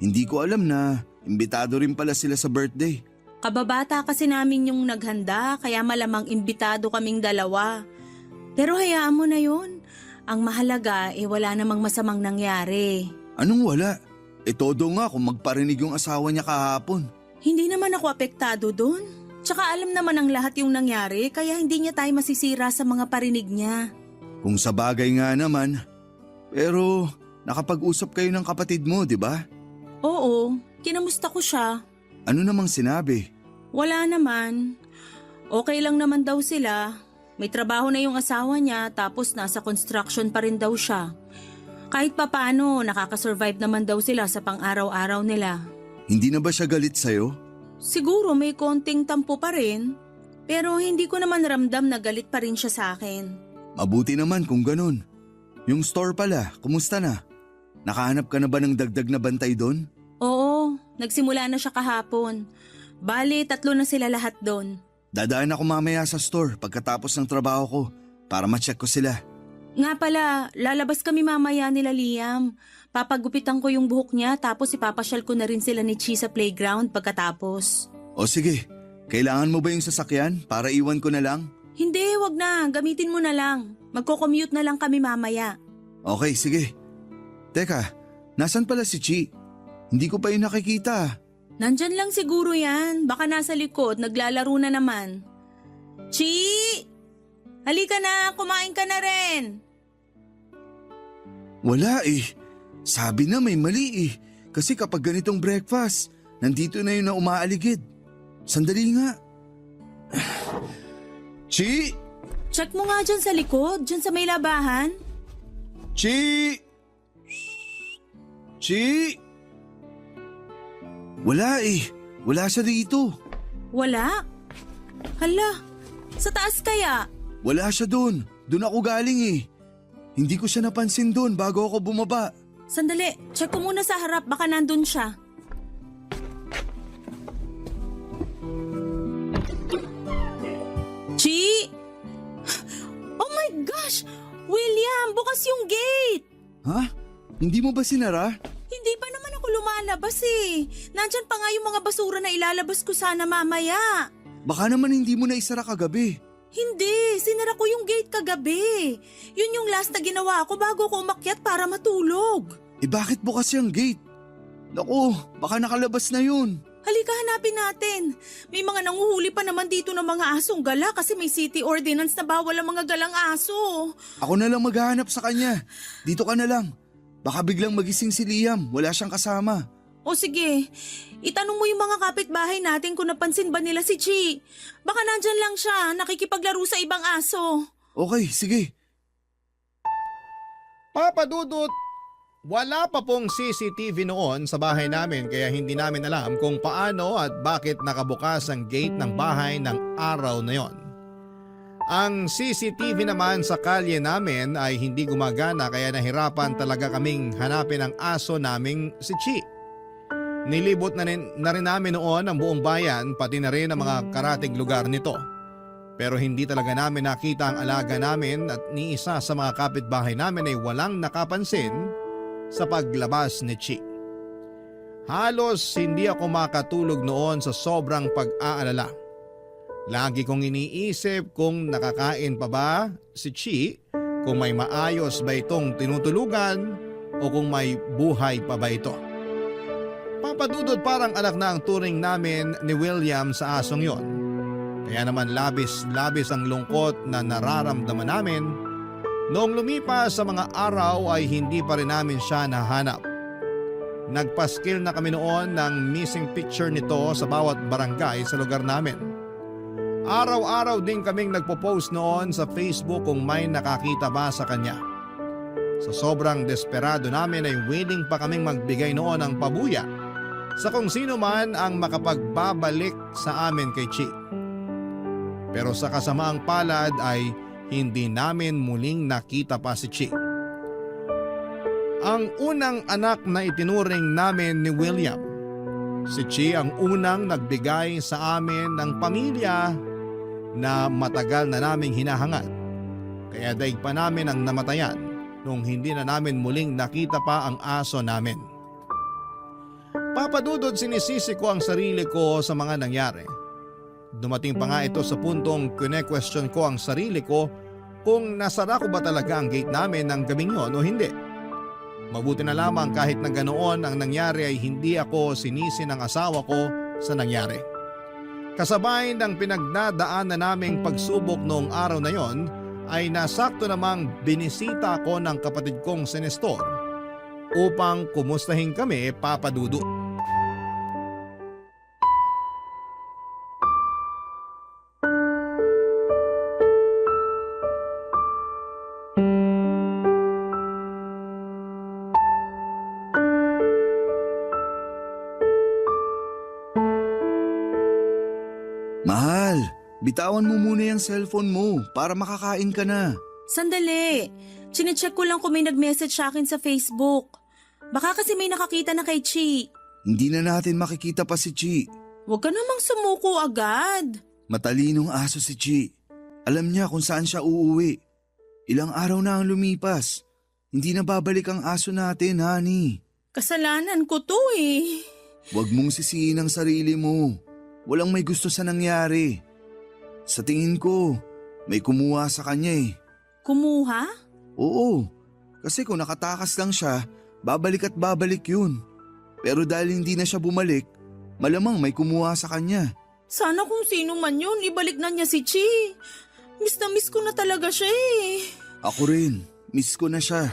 Hindi ko alam na imbitado rin pala sila sa birthday. Kababata kasi namin yung naghanda kaya malamang imbitado kaming dalawa. Pero hayaan mo na yun. Ang mahalaga wala namang masamang nangyari. Anong wala? Todo nga kung magparinig yung asawa niya kahapon. Hindi naman ako apektado doon. Tsaka alam naman ang lahat yung nangyari kaya hindi niya tayo masisira sa mga parinig niya. Kung sa bagay nga naman. Pero nakapag-usap kayo ng kapatid mo, di ba? Oo, kinamusta ko siya. Ano namang sinabi? Wala naman. Okay lang naman daw sila. May trabaho na yung asawa niya tapos nasa construction pa rin daw siya. Kahit papano, nakakasurvive naman daw sila sa pang-araw-araw nila. Hindi na ba siya galit sa'yo? Siguro may konting tampo pa rin. Pero hindi ko naman ramdam na galit pa rin siya sa akin. Mabuti naman kung ganun. Yung store pala, kumusta na? Nakahanap ka na ba ng dagdag na bantay doon? Oo, nagsimula na siya kahapon. Bale, 3 na sila lahat doon. Dadaan ako mamaya sa store pagkatapos ng trabaho ko para ma-check ko sila. Nga pala, lalabas kami mamaya nila Liam. Papagupitan ko yung buhok niya tapos ipapasyal ko na rin sila ni Chi sa playground pagkatapos. O sige, kailangan mo ba yung sasakyan para iwan ko na lang? Hindi, wag na. Gamitin mo na lang. Magko-commute na lang kami mamaya. Okay, sige. Teka, nasan pala si Chi? Hindi ko pa yun nakikita. Nandyan lang siguro yan. Baka nasa likod, naglalaro na naman. Chi! Halika na, kumain ka na rin. Wala eh. Sabi na may mali eh. Kasi kapag ganitong breakfast, nandito na yun na umaaligid. Sandali nga. Chi! Check mo nga dyan sa likod, dyan sa may labahan. Chi! Chi! Wala eh. Wala siya dito. Wala? Hala, sa taas kaya? Wala siya doon. Doon ako galing eh. Hindi ko siya napansin doon bago ako bumaba. Sandali, check ko muna sa harap, baka nandun siya. Chi! Oh my gosh! William, bukas yung gate! Ha? Hindi mo ba sinara? Hindi pa naman ako lumalabas eh. Nandyan pa nga yung mga basura na ilalabas ko sana mamaya. Baka naman hindi mo na isara kagabi. Hindi, sinara ko yung gate kagabi. Yun yung last na ginawa ko bago ko umakyat para matulog. Bakit bukas yung gate? Naku, baka nakalabas na yun. Halika, hanapin natin. May mga nanguhuli pa naman dito ng mga asong gala kasi may city ordinance na bawal ang mga galang aso. Ako na lang maghahanap sa kanya. Dito ka na lang. Baka biglang magising si Liam, wala siyang kasama. O sige, itanong mo yung mga kapitbahay natin kung napansin ba nila si Chi. Baka nandyan lang siya, nakikipaglaro sa ibang aso. Okay, sige. Papa Dudut, wala pa pong CCTV noon sa bahay namin kaya hindi namin alam kung paano at bakit nakabukas ang gate ng bahay ng araw na yon. Ang CCTV naman sa kalye namin ay hindi gumagana kaya nahirapan talaga kaming hanapin ang aso naming si Chi. Nilibot na rin namin noon ang buong bayan pati na rin ang mga karatig lugar nito. Pero hindi talaga namin nakita ang alaga namin at ni isa sa mga kapitbahay namin ay walang nakapansin sa paglabas ni Chi. Halos hindi ako makatulog noon sa sobrang pag-aalala. Lagi kong iniisip kung nakakain pa ba si Chi, kung may maayos ba itong tinutulugan o kung may buhay pa ba ito. Papadudod parang anak na ang turing namin ni William sa asong yon. Kaya naman labis ang lungkot na nararamdaman namin. Noong lumipas sa mga araw ay hindi pa rin namin siya nahanap. Nagpaskil na kami noon ng missing picture nito sa bawat barangay sa lugar namin. Araw-araw din kaming nagpo-post noon sa Facebook kung may nakakita ba sa kanya. Sa sobrang desperado namin ay willing pa kaming magbigay noon ng pabuya sa kung sino man ang makapagbabalik sa amin kay Chi. Pero sa kasamaang palad ay hindi namin muling nakita pa si Chi. Ang unang anak na itinuring namin ni William, si Chi ang unang nagbigay sa amin ng pamilya na matagal na naming hinahangat. Kaya daig pa namin ang namatayan nung hindi na namin muling nakita pa ang aso namin. Papadudod, sinisisi ko ang sarili ko sa mga nangyari. Dumating pa nga ito sa puntong kine-question ko ang sarili ko kung nasara ko ba talaga ang gate namin ng gabing yon o hindi. Mabuti na lamang kahit na ganoon ang nangyari ay hindi ako sinisi ng asawa ko sa nangyari. Kasabay ng pinagdadaan na naming pagsubok noong araw na yon ay nasakto namang binisita ako ng kapatid kong si Nestor upang kumustahin kami, Papa Dudut. Mahal, bitawan mo muna yung cellphone mo para makakain ka na. Sandali, chinecheck ko lang kung may nag-message sa akin sa Facebook. Baka kasi may nakakita na kay Chi. Hindi na natin makikita pa si Chi. Huwag ka namang sumuko agad. Matalinong aso si Chi. Alam niya kung saan siya uuwi. Ilang araw na ang lumipas. Hindi na babalik ang aso natin, honey. Kasalanan ko to eh. Huwag mong sisihin ang sarili mo. Walang may gusto sa nangyari. Sa tingin ko, may kumuha sa kanya eh. Kumuha? Oo, kasi kung nakatakas lang siya, babalik at babalik yun. Pero dahil hindi na siya bumalik, malamang may kumuha sa kanya. Sana kung sino man yun, ibalik na niya si Chi. Miss na miss ko na talaga siya eh. Ako rin, miss ko na siya.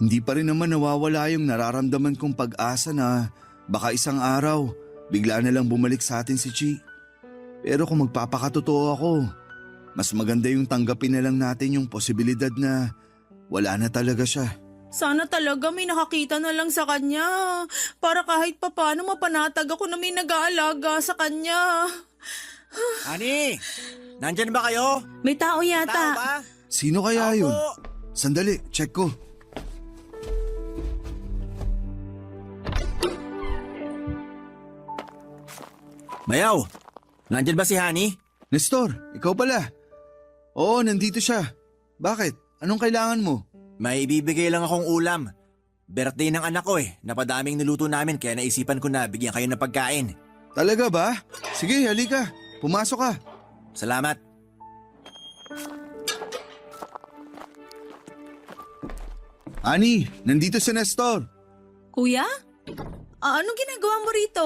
Hindi pa rin naman nawawala yung nararamdaman kong pag-asa na baka isang araw, bigla na lang bumalik sa atin si Chi. Pero kung magpapakatotoo ako, mas maganda yung tanggapin na lang natin yung posibilidad na wala na talaga siya. Sana talaga may nakakita na lang sa kanya. Para kahit papano mapanatag ako na may nag-aalaga sa kanya. Honey, nandyan ba kayo? May tao Tao yata. ba? Sino kaya yun? Sandali, check ko. Bayaw, nandyan ba si Honey? Nestor, ikaw pala. Oo, nandito siya. Bakit? Anong kailangan mo? May ibibigay lang akong ulam. Birthday ng anak ko Napadaming niluto namin kaya naisipan ko na bigyan kayo ng pagkain. Talaga ba? Sige, halika. Pumasok ka. Salamat. Ani, nandito si Nestor. Kuya? Anong ginagawa mo rito?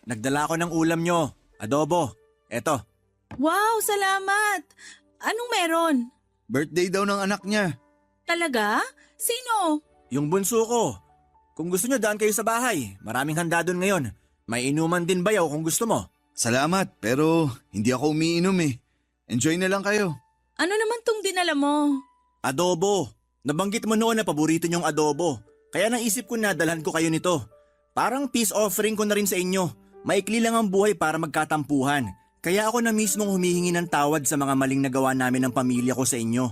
Nagdala ko ng ulam nyo. Adobo. Eto. Wow, salamat! Anong meron? Birthday daw ng anak niya. Talaga? Sino? Yung bunso ko. Kung gusto nyo, daan kayo sa bahay. Maraming handa doon ngayon. May inuman din bayaw kung gusto mo. Salamat, pero hindi ako umiinom eh. Enjoy na lang kayo. Ano naman tong dinala mo? Adobo. Nabanggit mo noon na paborito nyong adobo. Kaya naisip ko na dalhan ko kayo nito. Parang peace offering ko na rin sa inyo. Maikli lang ang buhay para magkatampuhan. Kaya ako na mismong humihingi ng tawad sa mga maling nagawa namin ng pamilya ko sa inyo.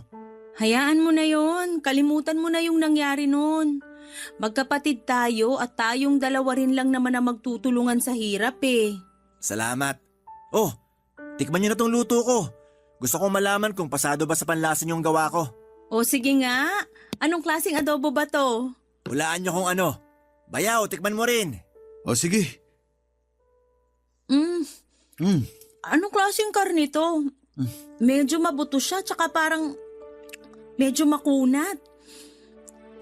Hayaan mo na yon. Kalimutan mo na yung nangyari noon. Magkapatid tayo at tayong dalawa rin lang naman ang magtutulungan sa hirap eh. Salamat. Oh, tikman nyo na tong luto ko. Gusto kong malaman kung pasado ba sa panlasa yung gawa ko. O sige nga, anong klaseng adobo ba to? Hulaan nyo kung ano. Bayaw, tikman mo rin. O sige. Anong klaseng karne to? Medyo mabuto siya tsaka parang medyo makunat.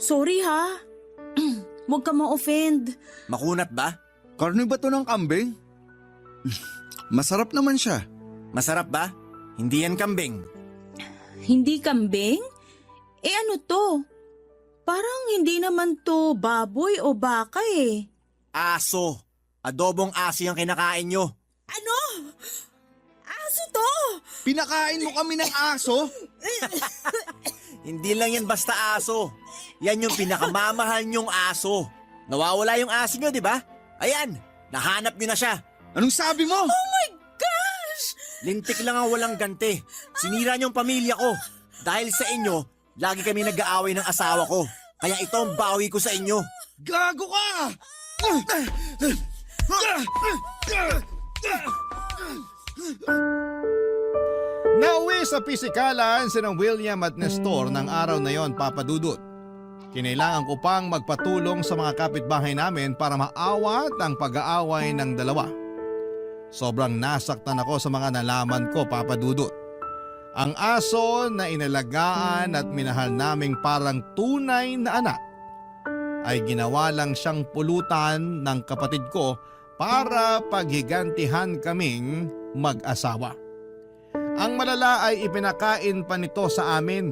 Sorry ha. Huwag ka ma-offend. Makunat ba? Karne ba to ng kambing? Masarap naman siya. Masarap ba? Hindi yan kambing. Hindi kambing? Eh ano to? Parang hindi naman to baboy o baka eh. Aso. Adobong aso yung kinakain nyo. Ano? Aso to? Pinakain mo kami ng aso? Hindi lang yan basta aso. Yan yung pinakamamahal nyong aso. Nawawala yung aso nyo, di ba? Ayan, nahanap nyo na siya. Anong sabi mo? Oh my gosh! Lintik lang ang walang ganti. Sinira niyong pamilya ko. Dahil sa inyo, lagi kami nag-aaway ng asawa ko. Kaya ito ang bawi ko sa inyo. Gago ka! Nauwi sa pisikalan sinang William at Nestor ng araw na yon, Papa Dudut. Kinailangan ko pang magpatulong sa mga kapitbahay namin para maawat ang pag-aaway ng dalawa. Sobrang nasaktan ako sa mga nalaman ko, Papa Dudut. Ang aso na inalagaan at minahal naming parang tunay na anak ay ginawa lang siyang pulutan ng kapatid ko para paghigantihan kaming mag-asawa. Ang malala ay ipinakain pa nito sa amin.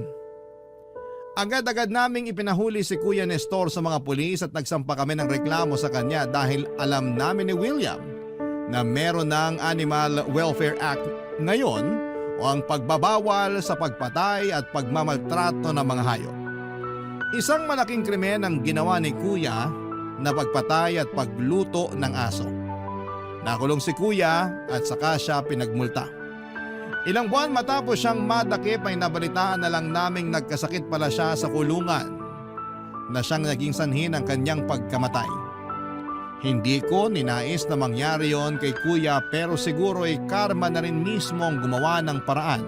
Agad-agad naming ipinahuli si Kuya Nestor sa mga pulis at nagsampa kami ng reklamo sa kanya dahil alam namin ni William na meron ng Animal Welfare Act ngayon o ang pagbabawal sa pagpatay at pagmamaltrato ng mga hayop. Isang malaking krimen ang ginawa ni Kuya na pagpatay at pagluto ng aso. Nakulong si Kuya at saka siya pinagmulta. Ilang buwan matapos siyang madakip ay nabalitaan na lang naming nagkasakit pala siya sa kulungan na siyang naging sanhi ng kanyang pagkamatay. Hindi ko ninais na mangyari yon kay Kuya pero siguro ay karma na rin mismo ang gumawa ng paraan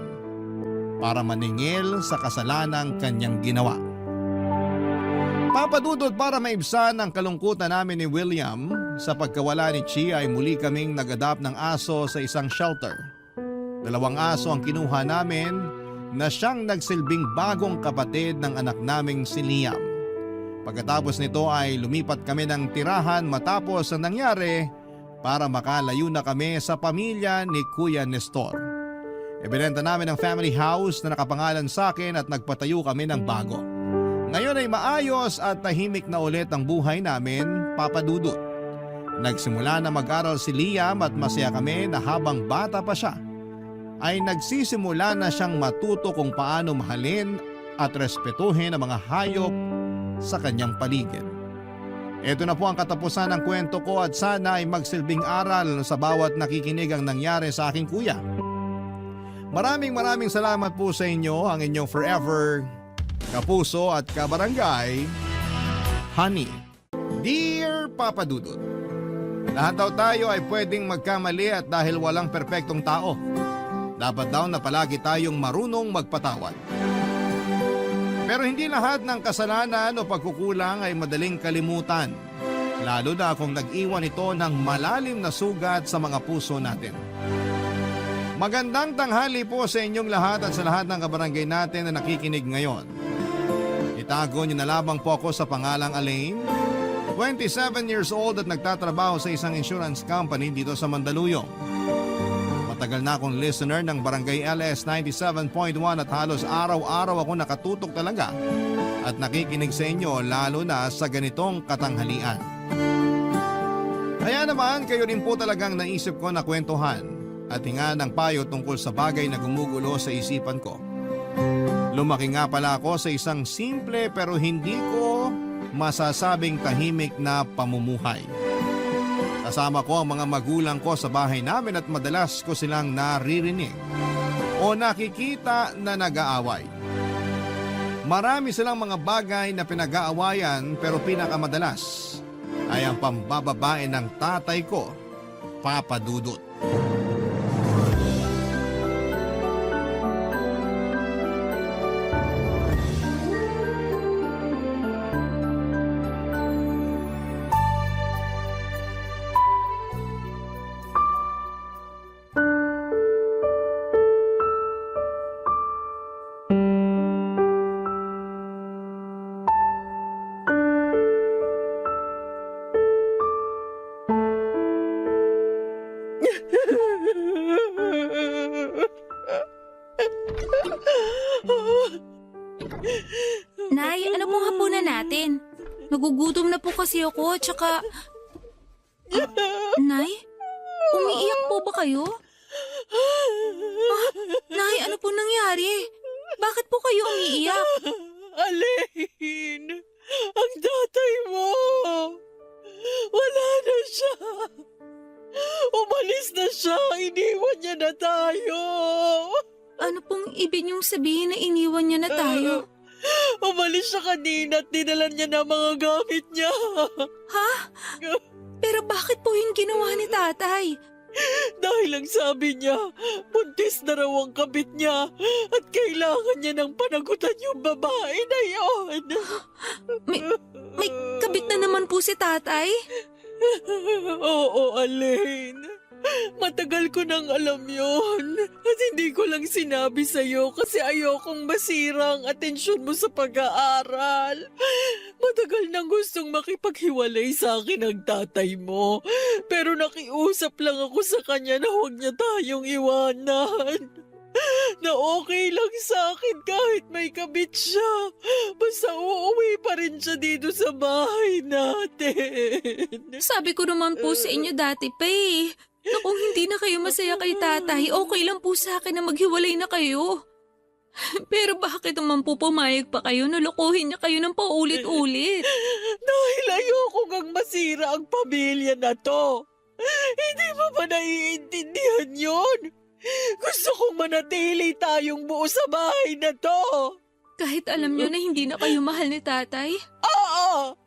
para maningil sa kasalanang kanyang ginawa. Papadudod para maibsan ang kalungkutan namin ni William sa pagkawala ni Chia ay muli kaming nag-adopt ng aso sa isang shelter. 2 aso ang kinuha namin na siyang nagsilbing bagong kapatid ng anak naming si Liam. Pagkatapos nito ay lumipat kami ng tirahan matapos ang nangyari para makalayo na kami sa pamilya ni Kuya Nestor. Ibinenta namin ang family house na nakapangalan sa akin at nagpatayo kami ng bago. Ngayon ay maayos at tahimik na ulit ang buhay namin, Papa Dudut. Nagsimula na mag-aral si Liam at masaya kami na habang bata pa siya ay nagsisimula na siyang matuto kung paano mahalin at respetuhin ang mga hayop sa kanyang paligid. Ito na po ang katapusan ng kwento ko at sana ay magsilbing aral sa bawat nakikinig ang nangyari sa aking kuya. Maraming salamat po sa inyo, ang inyong forever kapuso at kabarangay, Honey. Dear Papa Dudut, lahat daw tayo ay pwedeng magkamali at dahil walang perpektong tao, dapat daw na palagi tayong marunong magpatawad. Pero hindi lahat ng kasalanan o pagkukulang ay madaling kalimutan. Lalo na kung nag-iwan ito ng malalim na sugat sa mga puso natin. Magandang tanghali po sa inyong lahat at sa lahat ng kabarangay natin na nakikinig ngayon. Itago niyo na lamang po ako sa pangalang Elaine, 27 years old at nagtatrabaho sa isang insurance company dito sa Mandaluyong. Matagal na akong listener ng Barangay LS 97.1 at halos araw-araw ako nakatutok talaga at nakikinig sa inyo lalo na sa ganitong katanghalian. Kaya naman kayo rin po talagang naisip ko na kwentuhan at hinga ng payo tungkol sa bagay na gumugulo sa isipan ko. Lumaki nga pala ako sa isang simple pero hindi ko masasabing tahimik na pamumuhay. Kasama ko ang mga magulang ko sa bahay namin at madalas ko silang naririnig o nakikita na nag-aaway. Marami silang mga bagay na pinag-aawayan pero pinakamadalas ay ang pambababae ng tatay ko, Papa Dudut. Nay, ano pong hapunan natin? Nagugutom na po kasi ako, tsaka... Nay? Umiiyak po ba kayo? Nay, ano po nangyari? Bakit po kayo umiiyak? Elaine! Ang tatay mo! Wala na siya! Umalis na siya! Iniwan niya na tayo! Ano pong ibig niyong sabihin na iniwan niya na tayo? Umalis siya kanina at dinala niya na mga gamit niya. Ha? Pero bakit po yung ginawa ni tatay? Dahil ang sabi niya, buntis na raw ang kabit niya at kailangan niya ng panagutan yung babae na yon. May kabit na naman po si tatay? Oo, Elaine. Matagal ko nang alam yon at hindi ko lang sinabi sa'yo kasi ayokong masira ang atensyon mo sa pag-aaral. Matagal nang gustong makipaghiwalay sa akin ang tatay mo pero nakiusap lang ako sa kanya na huwag niya tayong iwanan. Na okay lang sa akin kahit may kabit siya. Basta uuwi pa rin siya dito sa bahay natin. Sabi ko naman po sa inyo dati pa eh. Na kung hindi na kayo masaya kay tatay, okay lang po sa akin na maghiwalay na kayo. Pero bakit naman po pumayag pa kayo na lokohin niya kayo ng paulit-ulit? Dahil ayoko ngang masira ang pamilya na to. Hindi mo ba naiintindihan yun? Gusto kong manatili tayong buo sa bahay na to. Kahit alam niyo na hindi na kayo mahal ni tatay? Oo!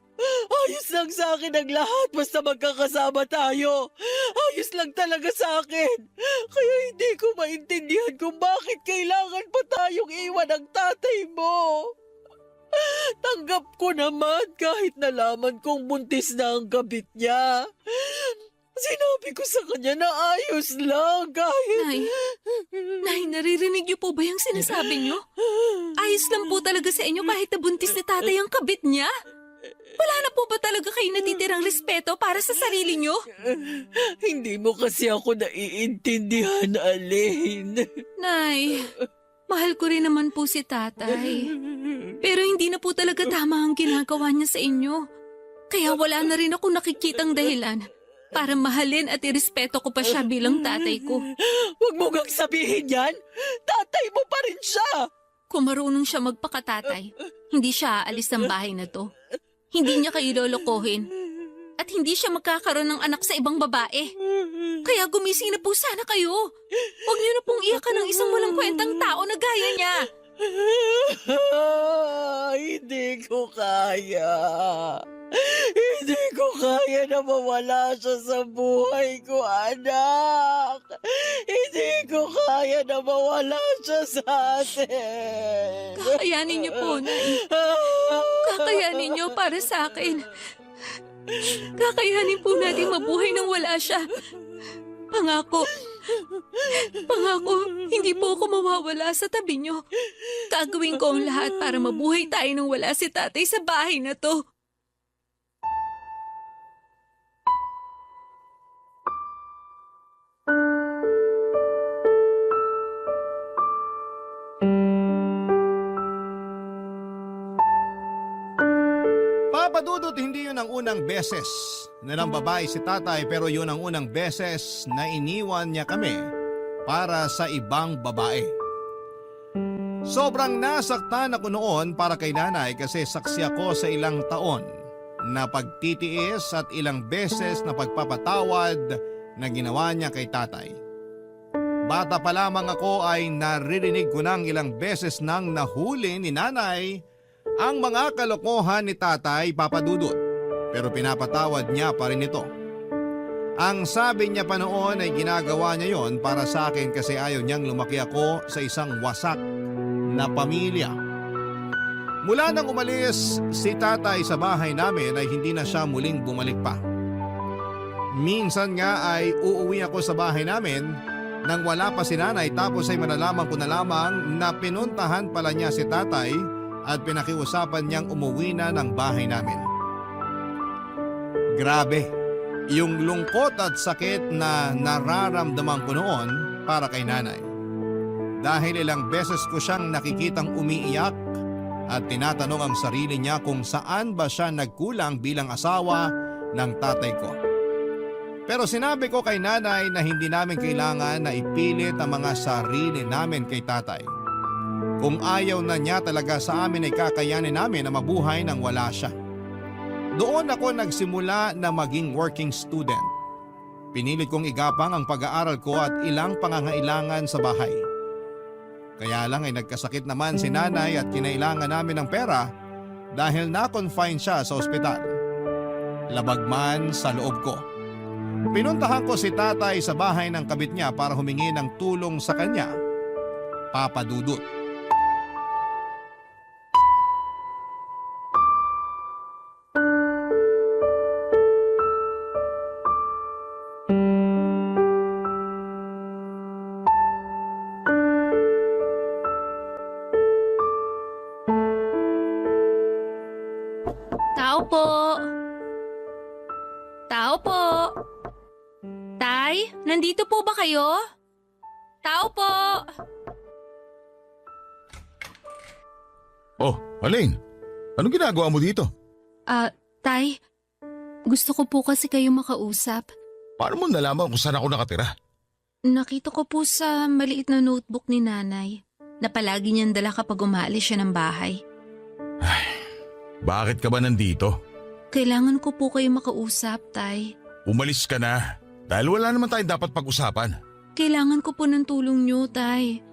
Ayos lang sa akin ang lahat basta magkakasama tayo. Ayos lang talaga sa akin. Kaya hindi ko maintindihan kung bakit kailangan pa tayong iwan ang tatay mo. Tanggap ko naman kahit nalaman kong buntis na ang kabit niya. Sinabi ko sa kanya na ayos lang kahit... Nay, naririnig niyo po ba yung sinasabi niyo? Ayos lang po talaga sa inyo kahit nabuntis ni tatay ang kabit niya? Wala na po ba talaga kayo natitirang respeto para sa sarili niyo? Hindi mo kasi ako naiintindihan, Elaine. Nay, mahal ko rin naman po si tatay. Pero hindi na po talaga tama ang ginagawa niya sa inyo. Kaya wala na rin ako nakikitang dahilan para mahalin at irespeto ko pa siya bilang tatay ko. Huwag mo gang sabihin yan! Tatay mo pa rin siya! Kung marunong siya magpakatatay, hindi siya aalis ng bahay na to. Hindi niya kayo lolokohin. At hindi siya magkakaroon ng anak sa ibang babae. Kaya gumising na po sana kayo. Huwag niyo na pong iyakan ng isang walang kwentang tao na gaya niya. Hindi ko kaya. Hindi ko kaya na mawala siya sa buhay ko, anak. Hindi ko kaya na mawala siya sa atin. Kakayanin niyo po, Nay. Kakayanin niyo para sa akin. Kakayanin po natin mabuhay nang wala siya. Pangako. Pangako, hindi po ako mawawala sa tabi niyo. Gagawin ko ang lahat para mabuhay tayo nang wala si tatay sa bahay na to. Papadudot, hindi yun ang unang beses na ng babae si tatay, pero yun ang unang beses na iniwan niya kami para sa ibang babae. Sobrang nasaktan ako noon para kay nanay kasi saksi ako sa ilang taon na pagtitiis at ilang beses na pagpapatawad na ginawa niya kay tatay. Bata pa lamang ako ay naririnig ko ng ilang beses nang nahuli ni nanay ang mga kalokohan ni tatay, Papadudot, pero pinapatawad niya pa rin ito. Ang sabi niya pa noon ay ginagawa niya yon para sa akin kasi ayaw niyang lumaki ako sa isang wasak na pamilya. Mula nang umalis si tatay sa bahay namin ay hindi na siya muling bumalik pa. Minsan nga ay uuwi ako sa bahay namin nang wala pa si nanay, tapos ay malalaman ko na lamang na pinuntahan pala niya si tatay at pinakiusapan niyang umuwi na ng bahay namin. Grabe, yung lungkot at sakit na nararamdaman ko noon para kay nanay. Dahil ilang beses ko siyang nakikitang umiiyak at tinatanong ang sarili niya kung saan ba siya nagkulang bilang asawa ng tatay ko. Pero sinabi ko kay nanay na hindi namin kailangan na ipilit ang mga sarili namin kay tatay. Kung ayaw na niya talaga sa amin ay kakayanin namin na mabuhay nang wala siya. Doon ako nagsimula na maging working student. Pinilit kong igapang ang pag-aaral ko at ilang pangangailangan sa bahay. Kaya lang ay nagkasakit naman si nanay at kinailangan namin ng pera dahil na-confine siya sa ospital. Labag man sa loob ko. Pinuntahan ko si tatay sa bahay ng kabit niya para humingi ng tulong sa kanya, Papadudot. Tao po. Tao po. Tay, nandito po ba kayo? Tao po. Oh, Aline, anong ginagawa mo dito? Tay, gusto ko po kasi kayo makausap. Paano mo nalaman kung saan ako nakatira? Nakita ko po sa maliit na notebook ni nanay na palagi niyang dala kapag umaalis siya ng bahay. Bakit ka ba nandito? Kailangan ko po kayo makausap, Tay. Umalis ka na, dahil wala naman tayong dapat pag-usapan. Kailangan ko po ng tulong niyo, Tay.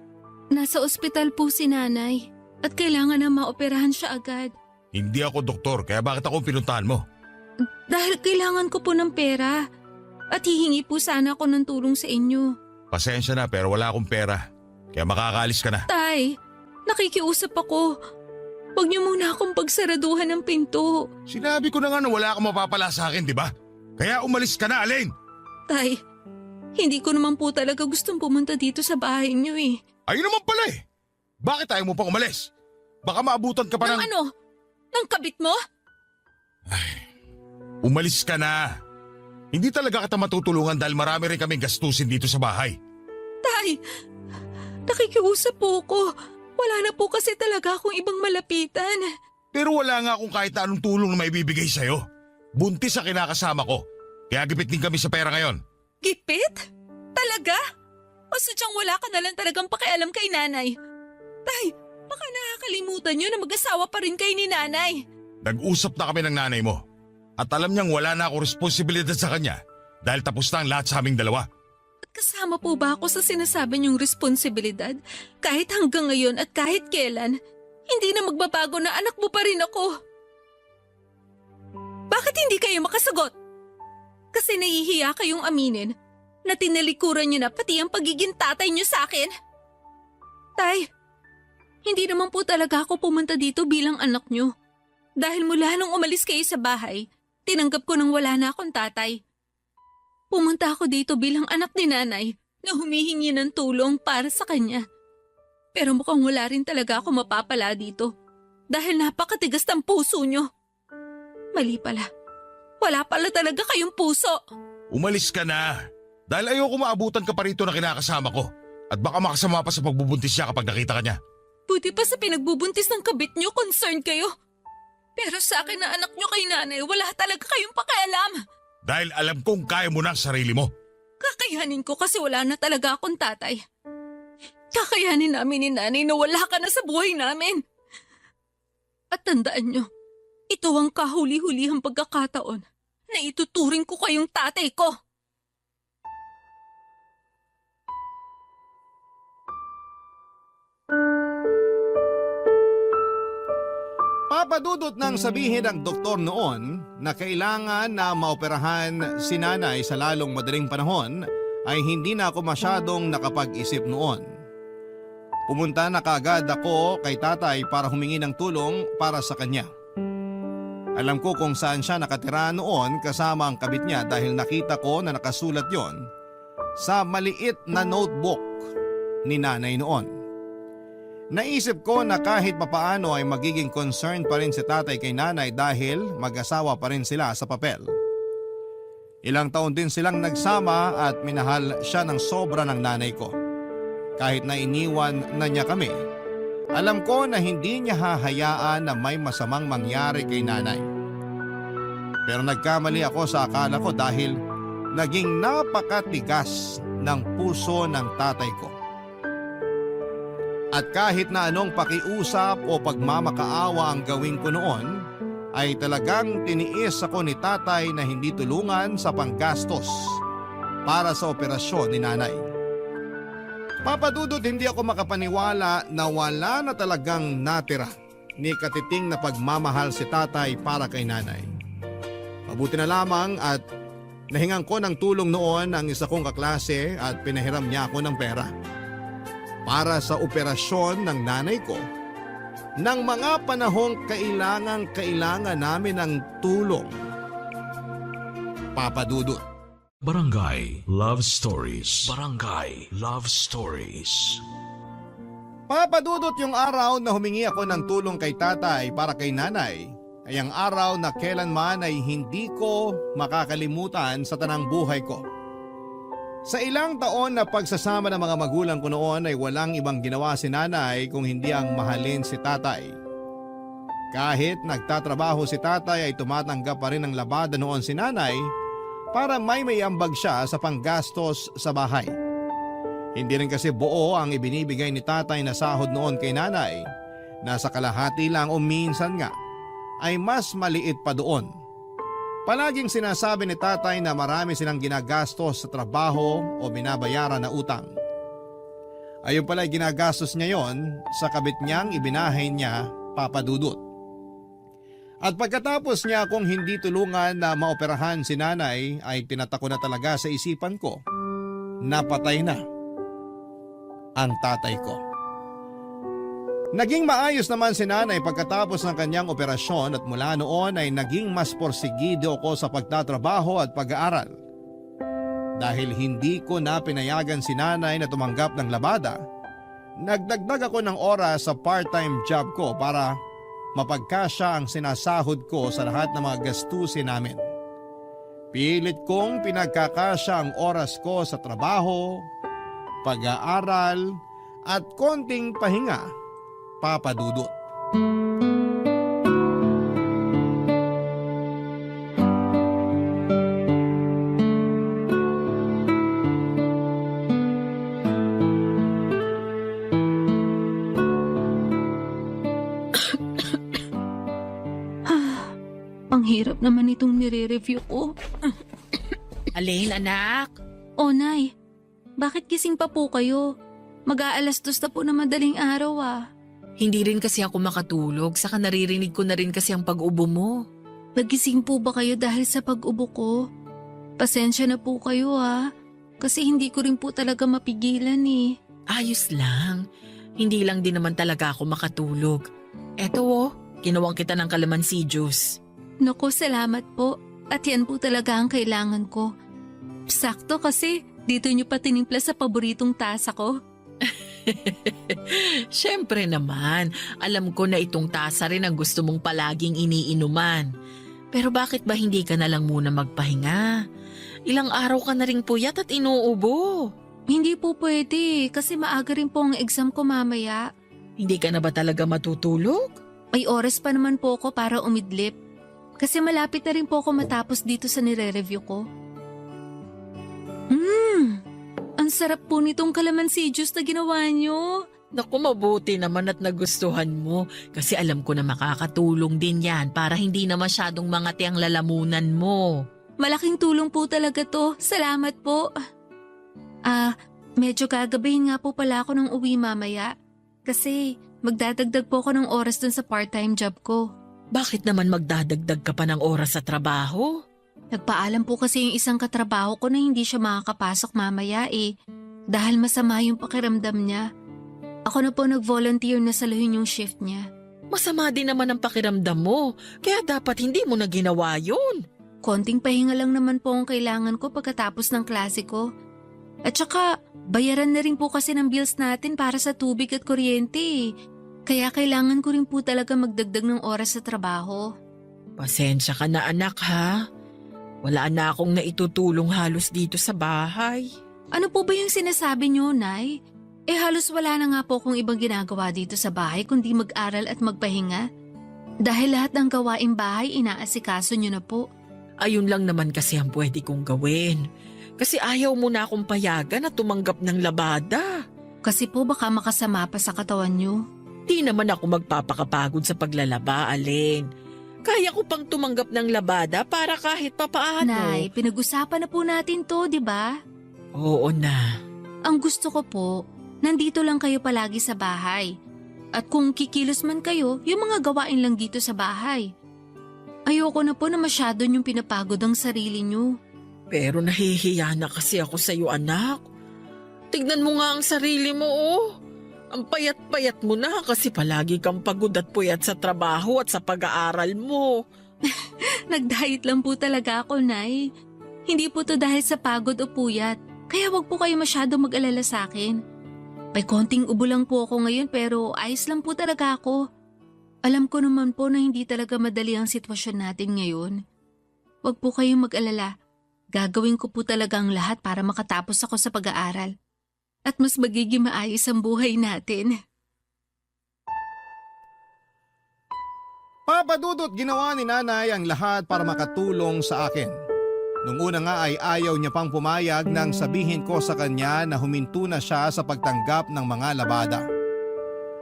Nasa ospital po si nanay at kailangan na maoperahan siya agad. Hindi ako doktor, kaya bakit ako pinuntahan mo? Dahil kailangan ko po ng pera at hihingi po sana ako ng tulong sa inyo. Pasensya na pero wala akong pera, kaya makakaalis ka na. Tay, nakikiusap ako. Huwag niyo muna akong pagsaraduhan ng pinto. Sinabi ko na nga na wala akong mapapala sa akin, di ba? Kaya umalis ka na, Aline! Tay, hindi ko naman po talaga gustong pumunta dito sa bahay niyo eh. Ayun naman pala eh! Bakit ayaw mo pang umalis? Baka maabutan ka pa ng... Ano? Nang kabit mo? Umalis ka na! Hindi talaga kita matutulungan dahil marami rin kaming gastusin dito sa bahay. Tay, nakikiusap po ako. Wala na po kasi talaga akong ibang malapitan. Pero wala nga akong kahit na anong tulong na maibibigay sa'yo. Buntis sa kinakasama ko. Kaya gipit din kami sa pera ngayon. Gipit? Talaga? O sadyang wala ka na lang talagang pakialam kay nanay? Tay, baka nakakalimutan niyo na mag-asawa pa rin kayo ni nanay. Nag-usap na kami ng nanay mo. At alam niyang wala na akong responsibilidad sa kanya dahil tapos na ang lahat sa aming dalawa. Kasama po ba ako sa sinasabi niyong responsibilidad? Kahit hanggang ngayon at kahit kailan, hindi na magbabago na anak mo pa rin ako. Bakit hindi kayo makasagot? Kasi nahihiya kayong aminin na tinalikuran niyo na pati ang pagiging tatay niyo sa akin. Tay, hindi naman po talaga ako pumunta dito bilang anak niyo. Dahil mula nung umalis kayo sa bahay, tinanggap ko nang wala na akong tatay. Pumunta ako dito bilang anak ni nanay na humihingi ng tulong para sa kanya. Pero mukhang wala rin talaga ako mapapala dito dahil napakatigas ng puso niyo. Mali pala. Wala pala talaga kayong puso. Umalis ka na. Dahil ayoko maabutan ka pa rito na kinakasama ko. At baka makasama pa sa pagbubuntis niya kapag nakita ka niya. Buti pa sa pinagbubuntis ng kabit niyo, concerned kayo. Pero sa akin na anak niyo kay nanay, wala talaga kayong pakialam. Dahil alam kong kaya mo na ang sarili mo. Kakayanin ko kasi wala na talaga akong tatay. Kakayanin namin ni nanay na wala ka na sa buhay namin. At tandaan niyo, ito ang kahuli-hulihang pagkakataon na ituturing ko kayong tatay ko. Papadudot nang sabihin ng doktor noon na kailangan na maoperahan si nanay sa lalong madaling panahon ay hindi na ako masyadong nakapag-isip noon. Pumunta na kaagad ako kay tatay para humingi ng tulong para sa kanya. Alam ko kung saan siya nakatira noon kasama ang kabit niya dahil nakita ko na nakasulat yon sa maliit na notebook ni nanay noon. Naisip ko na kahit papaano ay magiging concerned pa rin si tatay kay nanay dahil mag-asawa pa rin sila sa papel. Ilang taon din silang nagsama at minahal siya ng sobra ng nanay ko. Kahit na iniwan na niya kami, alam ko na hindi niya hahayaan na may masamang mangyari kay nanay. Pero nagkamali ako sa akala ko dahil naging napakatigas ng puso ng tatay ko. At kahit na anong pakiusap o pagmamakaawa ang gawin ko noon, ay talagang tiniis ako ni tatay na hindi tulungan sa panggastos para sa operasyon ni nanay. Papadudot hindi ako makapaniwala na wala na talagang natira ni katiting na pagmamahal si tatay para kay nanay. Mabuti na lamang at nahingan ko ng tulong noon ang isa kong kaklase at pinahiram niya ako ng pera para sa operasyon ng nanay ko ng mga panahong kailangan namin ng tulong. Papadudot. Barangay Love Stories. Barangay Love Stories. Papadudot yung araw na humingi ako ng tulong kay tatay para kay nanay ay ang araw na kailanman ay hindi ko makakalimutan sa tanang buhay ko. Sa ilang taon na pagsasama ng mga magulang ko noon ay walang ibang ginawa si nanay kung hindi ang mahalin si tatay. Kahit nagtatrabaho si tatay ay tumatanggap pa rin ng labada noon si nanay para may ambag siya sa panggastos sa bahay. Hindi rin kasi buo ang ibinibigay ni tatay na sahod noon kay nanay. Nasa kalahati lang o minsan nga ay mas maliit pa doon. Palaging sinasabi ni tatay na marami silang ginagastos sa trabaho o binabayaran na utang. Ayun pala ginagastos niya yon sa kabit niyang ibinahay niya, Papadudot. At pagkatapos niya akong hindi tulungan na maoperahan si nanay ay tinatako na talaga sa isipan ko na patay na ang tatay ko. Naging maayos naman si nanay pagkatapos ng kanyang operasyon at mula noon ay naging mas porsigido ako sa pagtatrabaho at pag-aaral. Dahil hindi ko na pinayagan si nanay na tumanggap ng labada, nagdagdag ako ng oras sa part-time job ko para mapagkasya ang sinasahod ko sa lahat ng mga gastusin namin. Pilit kong pinagkakasya ang oras ko sa trabaho, pag-aaral at konting pahinga, Papadudot. Ang hirap naman itong nire-review ko. Alin, anak? O Nay, bakit gising pa po kayo? Mag-aalas 2 na po na madaling araw ah. Hindi rin kasi ako makatulog, saka naririnig ko na rin kasi ang pag-ubo mo. Nagising po ba kayo dahil sa pag-ubo ko? Pasensya na po kayo kasi hindi ko rin po talaga mapigilan eh. Ayos lang. Hindi lang din naman talaga ako makatulog. Eto ginawang kita ng kalamansi juice. Naku, salamat po. At yan po talaga ang kailangan ko. Sakto kasi dito niyo pa tinimpla sa paboritong tasa ko. Siyempre naman, alam ko na itong tasa rin ang gusto mong palaging iniinuman. Pero bakit ba hindi ka na lang muna magpahinga? Ilang araw ka na ring puyat at inuubo. Hindi po pwede kasi maaga rin po ang exam ko mamaya. Hindi ka na ba talaga matutulog? May oras pa naman po ako para umidlip. Kasi malapit na rin po ako matapos dito sa nire-review ko. Ang sarap po nitong kalamansi juice na ginawa niyo. Naku, mabuti naman at nagustuhan mo. Kasi alam ko na makakatulong din yan para hindi na masyadong mangati ang lalamunan mo. Malaking tulong po talaga to. Salamat po. Medyo gagabahin nga po pala ako ng uwi mamaya. Kasi magdadagdag po ako ng oras dun sa part-time job ko. Bakit naman magdadagdag ka pa ng oras sa trabaho? Nagpaalam po kasi yung isang katrabaho ko na hindi siya makakapasok mamaya dahil masama yung pakiramdam niya. Ako na po nag-volunteer na saluhin yung shift niya. Masama din naman ang pakiramdam mo, kaya dapat hindi mo na ginawa yun. Konting pahinga lang naman po ang kailangan ko pagkatapos ng klase ko. At saka, bayaran na rin po kasi ng bills natin para sa tubig at kuryente. Kaya kailangan ko rin po talaga magdagdag ng oras sa trabaho. Pasensya ka na anak ha. Wala na akong naitutulong halos dito sa bahay. Ano po ba yung sinasabi niyo, Nay? Halos wala na nga po akong ibang ginagawa dito sa bahay kundi mag-aral at magpahinga. Dahil lahat ng gawaing bahay inaasikaso niyo na po. Ayun lang naman kasi ang pwede kong gawin. Kasi ayaw mo na akong payagan na tumanggap ng labada. Kasi po baka makasama pa sa katawan niyo. Di naman ako magpapakapagod sa paglalaba, Alin. Kaya ko pang tumanggap ng labada para kahit papaano. Nay, pinag-usapan na po natin to, di ba? Oo na. Ang gusto ko po, nandito lang kayo palagi sa bahay. At kung kikilos man kayo, yung mga gawain lang dito sa bahay. Ayoko na po na masyado niyong pinapagod ang sarili niyo. Pero nahihiya na kasi ako sa iyo, anak. Tignan mo nga ang sarili mo, Ang payat-payat mo na kasi palagi kang pagod at puyat sa trabaho at sa pag-aaral mo. Nag-diet lang po talaga ako, Nay. Hindi po to dahil sa pagod o puyat. Kaya wag po kayo masyado mag-alala sa akin. May konting ubo lang po ako ngayon pero ayos lang po talaga ako. Alam ko naman po na hindi talaga madali ang sitwasyon natin ngayon. Wag po kayong mag-alala. Gagawin ko po talaga ang lahat para makatapos ako sa pag-aaral. At mas magiging maayos ang buhay natin. Papadudot ginawa ni nanay ang lahat para makatulong sa akin. Nung una nga ay ayaw niya pang pumayag nang sabihin ko sa kanya na huminto na siya sa pagtanggap ng mga labada.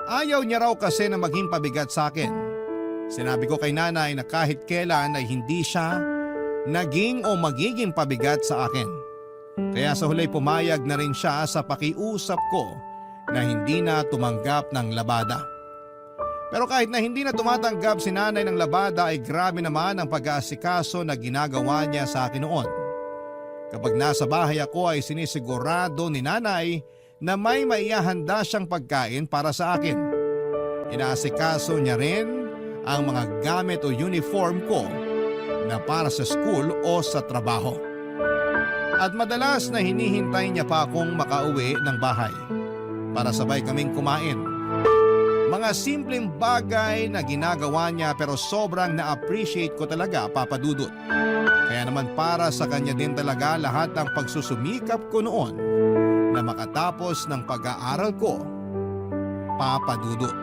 Ayaw niya raw kasi na maging pabigat sa akin. Sinabi ko kay nanay na kahit kailan ay hindi siya naging o magiging pabigat sa akin. Kaya sa huli pumayag na rin siya sa pakiusap ko na hindi na tumanggap ng labada. Pero kahit na hindi na tumatanggap si nanay ng labada ay grabe naman ang pag-aasikaso na ginagawa niya sa akin noon. Kapag nasa bahay ako ay sinisigurado ni nanay na may maihahanda siyang pagkain para sa akin. Inaasikaso niya rin ang mga gamit o uniform ko na para sa school o sa trabaho. At madalas na hinihintay niya pa akong makauwi ng bahay para sabay kaming kumain. Mga simpleng bagay na ginagawa niya pero sobrang na-appreciate ko talaga, Papa Dudut. Kaya naman para sa kanya din talaga lahat ng pagsusumikap ko noon na makatapos ng pag-aaral ko, Papa Dudut.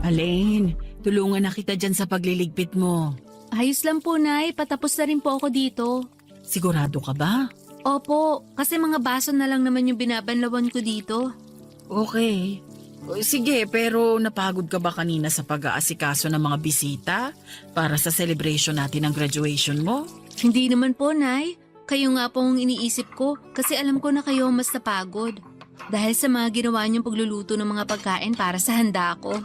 Alin, tulungan na kita dyan sa pagliligpit mo. Ayos lang po, Nay. Patapos na rin po ako dito. Sigurado ka ba? Opo, kasi mga baso na lang naman yung binabanlawan ko dito. Okay. Sige, pero napagod ka ba kanina sa pag-aasikaso ng mga bisita para sa celebration natin ng graduation mo? Hindi naman po, Nay. Kayo nga po ang iniisip ko kasi alam ko na kayo ang mas napagod. Dahil sa mga ginawa niyong pagluluto ng mga pagkain para sa handa ko.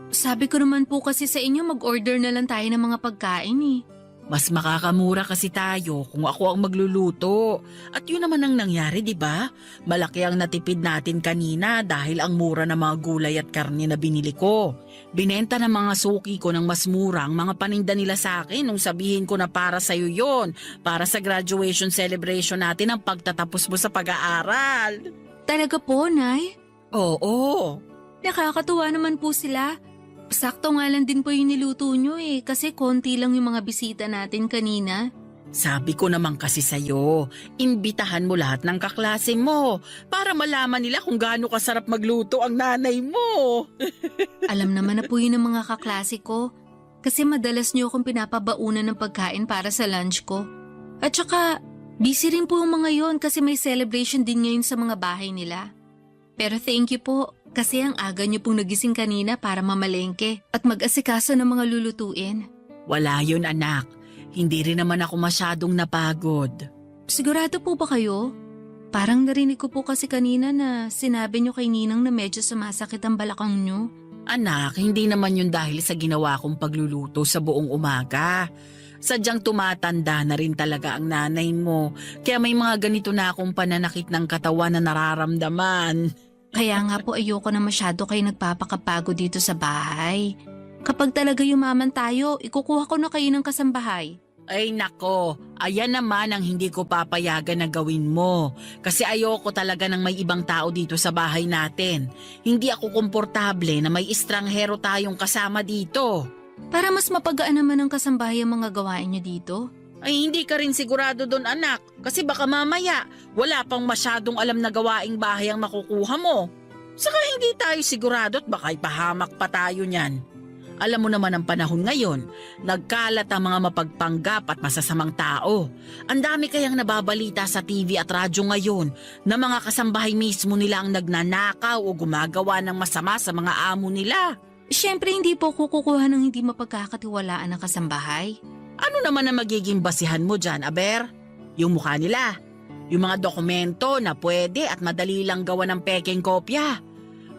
Sabi ko naman po kasi sa inyo mag-order na lang tayo ng mga pagkain eh. Mas makakamura kasi tayo kung ako ang magluluto. At yun naman ang nangyari, di ba? Malaki ang natipid natin kanina dahil ang mura ng mga gulay at karne na binili ko. Binenta ng mga suki ko ng mas mura ang mga paninda nila sa akin nung sabihin ko na para sa'yo yon, para sa graduation celebration natin ang pagtatapos mo sa pag-aaral. Talaga po, Nay? Oo. Nakakatuwa naman po sila. Sakto nga lang din po yung niluto nyo eh kasi konti lang yung mga bisita natin kanina. Sabi ko naman kasi sa'yo, imbitahan mo lahat ng kaklase mo para malaman nila kung gaano kasarap magluto ang nanay mo. Alam naman na po yun ng mga kaklase ko kasi madalas nyo akong pinapabaunan ng pagkain para sa lunch ko. At saka, busy rin po yung mga yon kasi may celebration din ngayon sa mga bahay nila. Pero thank you po kasi ang aga nyo pong nagising kanina para mamalengke at mag-asikaso ng mga lulutuin. Wala yun anak, hindi rin naman ako masyadong napagod. Sigurado po ba kayo? Parang narinig ko po kasi kanina na sinabi nyo kay Ninang na medyo sumasakit ang balakang nyo. Anak, hindi naman yun dahil sa ginawa kong pagluluto sa buong umaga. Sadyang tumatanda na rin talaga ang nanay mo, kaya may mga ganito na akong pananakit ng katawan na nararamdaman. Kaya nga po ayoko na masyado kayo nagpapakapagod dito sa bahay. Kapag talaga yumaman tayo, ikukuha ko na kayo ng kasambahay. Ay nako, ayan naman ang hindi ko papayagan na gawin mo. Kasi ayoko talaga ng may ibang tao dito sa bahay natin. Hindi ako komportable na may estranghero tayong kasama dito. Para mas mapagaan naman ang kasambahay ang mga gawain nyo dito. Ay hindi ka rin sigurado doon anak, kasi baka mamaya wala pang masyadong alam na gawaing bahay ang makukuha mo. Saka hindi tayo sigurado at baka ipahamak pa tayo niyan. Alam mo naman ang panahon ngayon, nagkalat ang mga mapagpanggap at masasamang tao. Ang dami kayang nababalita sa TV at radyo ngayon na mga kasambahay mismo nila ang nagnanakaw o gumagawa ng masama sa mga amo nila. Siyempre hindi po kukuha ng hindi mapagkakatiwalaan ng kasambahay. Ano naman ang magiging basihan mo dyan, Aber? Yung mukha nila. Yung mga dokumento na pwede at madali lang gawa ng pekeng kopya.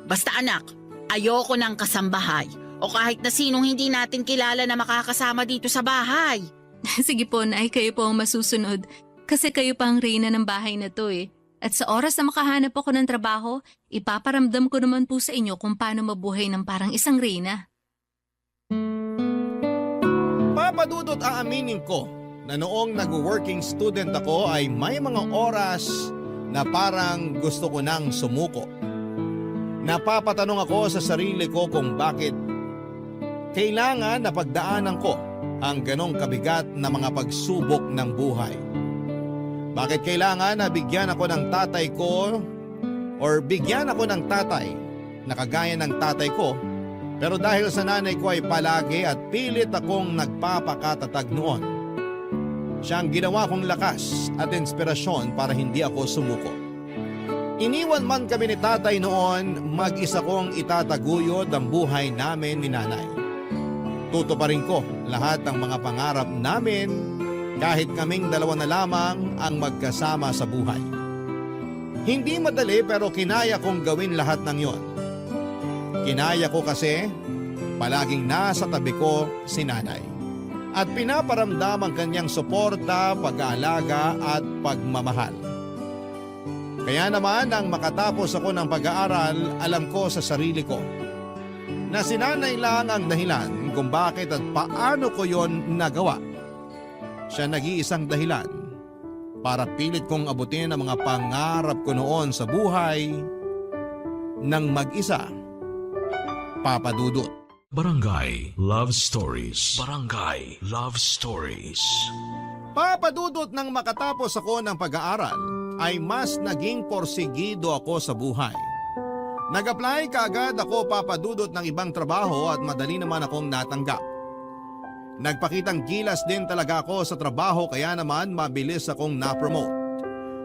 Basta anak, ayoko ng kasambahay o kahit na sinong hindi natin kilala na makakasama dito sa bahay. Sige po, Nay, kayo po ang masusunod. Kasi kayo pa ang reyna ng bahay na to eh. At sa oras na makahanap ako ng trabaho, ipaparamdam ko naman po sa inyo kung paano mabuhay ng parang isang reyna. Papadudot aaminin ko na noong nag-working student ako ay may mga oras na parang gusto ko nang sumuko. Napapatanong ako sa sarili ko kung bakit kailangan na pagdaanan ko ang ganong kabigat na mga pagsubok ng buhay. Bakit kailangan na bigyan ako ng tatay ko or bigyan ako ng tatay na kagaya ng tatay ko, pero dahil sa nanay ko ay palagi at pilit akong nagpapakatatag noon. Siya ang ginawa kong lakas at inspirasyon para hindi ako sumuko. Iniwan man kami ni tatay noon, mag-isa kong itataguyod ang buhay namin ni nanay. Tutuparin ko lahat ng mga pangarap namin kahit kaming dalawa na lamang ang magkasama sa buhay. Hindi madali pero kinaya kong gawin lahat ng yon. Kinaya ko kasi palaging nasa tabi ko si nanay at pinaparamdam ang kanyang suporta, pag-aalaga at pagmamahal. Kaya naman nang makatapos ako ng pag-aaral, alam ko sa sarili ko na si nanay lang ang dahilan kung bakit at paano ko yon nagawa. Siya nag-iisang dahilan para pilit kong abutin ang mga pangarap ko noon sa buhay ng mag-isa. Papa Dudut. Barangay Love Stories. Barangay Love Stories. Papa Dudut, nang makatapos ako ng pag-aaral ay mas naging porsigido ako sa buhay. Nag-apply kaagad ako, Papa Dudut, ng ibang trabaho at madali naman akong natanggap. Nagpakitang gilas din talaga ako sa trabaho kaya naman mabilis akong na-promote.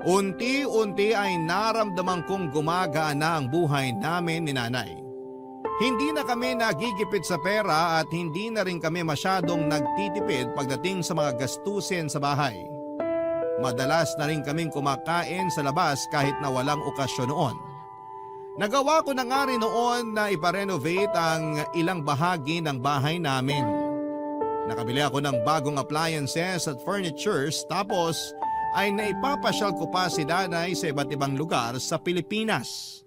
Unti-unti ay naramdaman kong gumagaan na ang buhay namin ni nanay. Hindi na kami nagigipit sa pera at hindi na rin kami masyadong nagtitipid pagdating sa mga gastusin sa bahay. Madalas na rin kaming kumakain sa labas kahit na walang okasyon noon. Nagawa ko na nga rin noon na iparenovate ang ilang bahagi ng bahay namin. Nakabili ako ng bagong appliances at furnitures tapos ay naipapasyal ko pa si nanay sa iba't ibang lugar sa Pilipinas.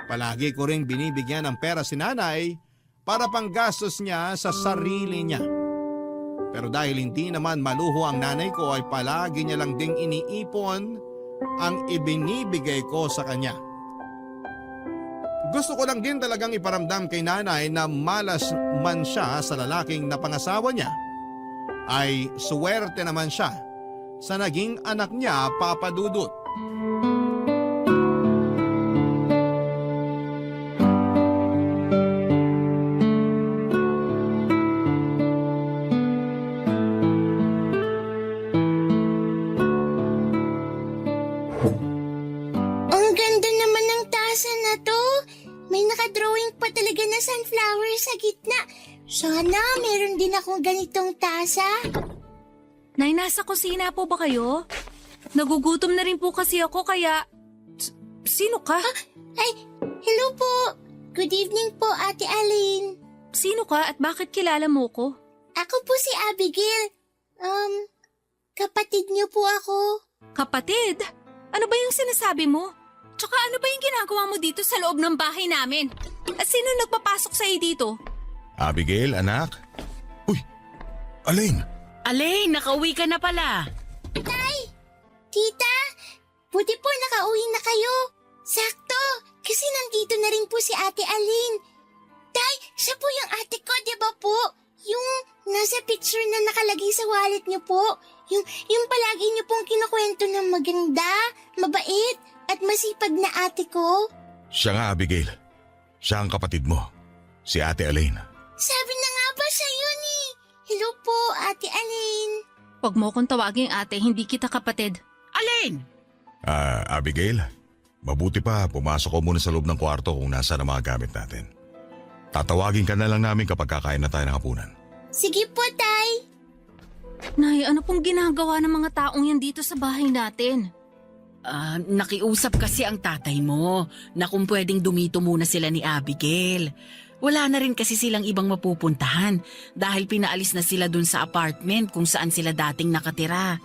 Palagi ko ring binibigyan ng pera si nanay para panggastos niya sa sarili niya. Pero dahil hindi naman maluho ang nanay ko ay palagi niya lang ding iniipon ang ibinibigay ko sa kanya. Gusto ko lang din talagang iparamdam kay nanay na malas man siya sa lalaking napangasawa niya, ay suwerte naman siya sa naging anak niya, Papa Dudut. Ang ganda naman ng tasa na to. May nakadrawing pa talaga na sunflower sa gitna. Sana meron din akong ganitong tasa. Nay, nasa kusina po ba kayo? Nagugutom na rin po kasi ako kaya... Sino ka? Ay, hello po. Good evening po, Ate Aline. Sino ka at bakit kilala mo ko? Ako po si Abigail. Kapatid niyo po ako. Kapatid? Ano ba yung sinasabi mo? Tsaka ano ba yung ginagawa mo dito sa loob ng bahay namin? At sino nagpapasok sa'yo dito? Abigail, anak? Uy, Alain! Alain, nakauwi ka na pala. Tita, buti po nakauwi na kayo. Sakto, kasi nandito na rin po si Ate Aline. Tay, siya po yung ate ko, di ba po? Yung nasa picture na nakalagay sa wallet niyo po. Yung palagi niyo pong kinukwento na maganda, mabait, at masipag na ate ko. Siya nga, Abigail. Siya ang kapatid mo, si Ate Alain. Sabi na nga ba sa'yo ni? Hello po, Ate Aline. Huwag mo akong tawaging ate, hindi kita kapatid. Alain! Abigail, mabuti pa pumasok ko muna sa loob ng kwarto kung nasaan ang mga gamit natin. Tatawagin ka na lang namin kapag kakain na tayo ng hapunan. Sige po, Tay. Nay, ano pong ginagawa ng mga taong yan dito sa bahay natin? Nakiusap kasi ang tatay mo na kung pwedeng dumito muna sila ni Abigail. Wala na rin kasi silang ibang mapupuntahan dahil pinaalis na sila dun sa apartment kung saan sila dating nakatira.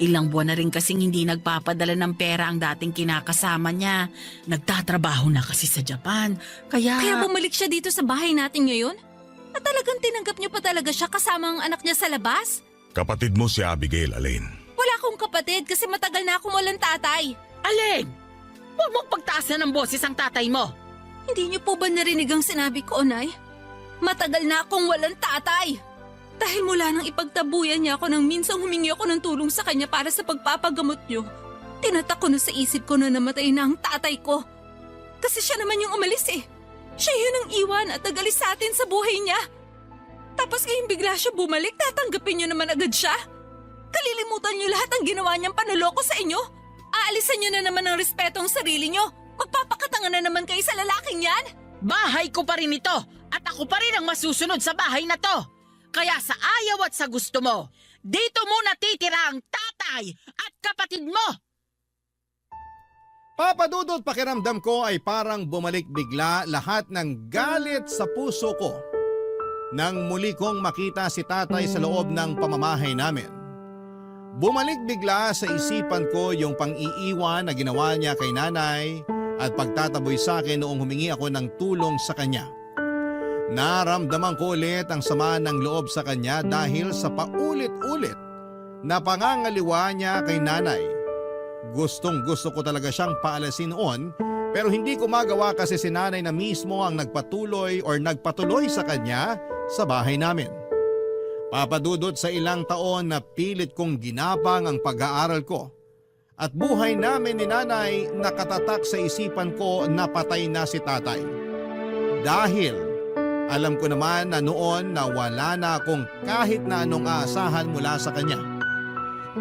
Ilang buwan na rin kasing hindi nagpapadala ng pera ang dating kinakasama niya. Nagtatrabaho na kasi sa Japan. Kaya bumalik siya dito sa bahay natin ngayon? At talagang tinanggap niyo pa talaga siya kasama ang anak niya sa labas? Kapatid mo si Abigail, Alain. Wala akong kapatid kasi matagal na akong walang tatay. Alain! Huwag mong pagtaas na ng boses ang tatay mo. Hindi niyo po ba narinig ang sinabi ko, Nay? Matagal na akong walang tatay. Dahil mula nang ipagtabuyan niya ako nang minsang humingi ako ng tulong sa kanya para sa pagpapagamot niyo, tinatak ko na sa isip ko na namatay na ang tatay ko. Kasi siya naman yung umalis eh. Siya yun ang iwan at nagalis sa atin sa buhay niya. Tapos ngayong bigla siya bumalik, tatanggapin niyo naman agad siya. Kalilimutan niyo lahat ng ginawa niyang panuloko sa inyo. Aalisan niyo na naman ng respeto ang sarili niyo. Magpapakatanga na naman kayo sa lalaking yan. Bahay ko pa rin ito at ako pa rin ang masusunod sa bahay na to. Kaya sa ayaw at sa gusto mo, dito muna titira ang tatay at kapatid mo. Papa Dudut, pakiramdam ko ay parang bumalik bigla lahat ng galit sa puso ko nang muli kong makita si tatay sa loob ng pamamahay namin. Bumalik bigla sa isipan ko yung pang-iiwan na ginawa niya kay nanay at pagtataboy sa akin noong humingi ako ng tulong sa kanya. Naramdaman ko ulit ang sama ng loob sa kanya dahil sa paulit-ulit na pangangaliwa niya kay nanay. Gustong gusto ko talaga siyang paalasin noon pero hindi ko magawa kasi si nanay na mismo ang nagpatuloy sa kanya sa bahay namin. Papadudot sa ilang taon na pilit kong ginapang ang pag-aaral ko at buhay namin ni nanay nakatatak sa isipan ko na patay na si tatay. Dahil alam ko naman na noon na wala na akong kahit na anong aasahan mula sa kanya.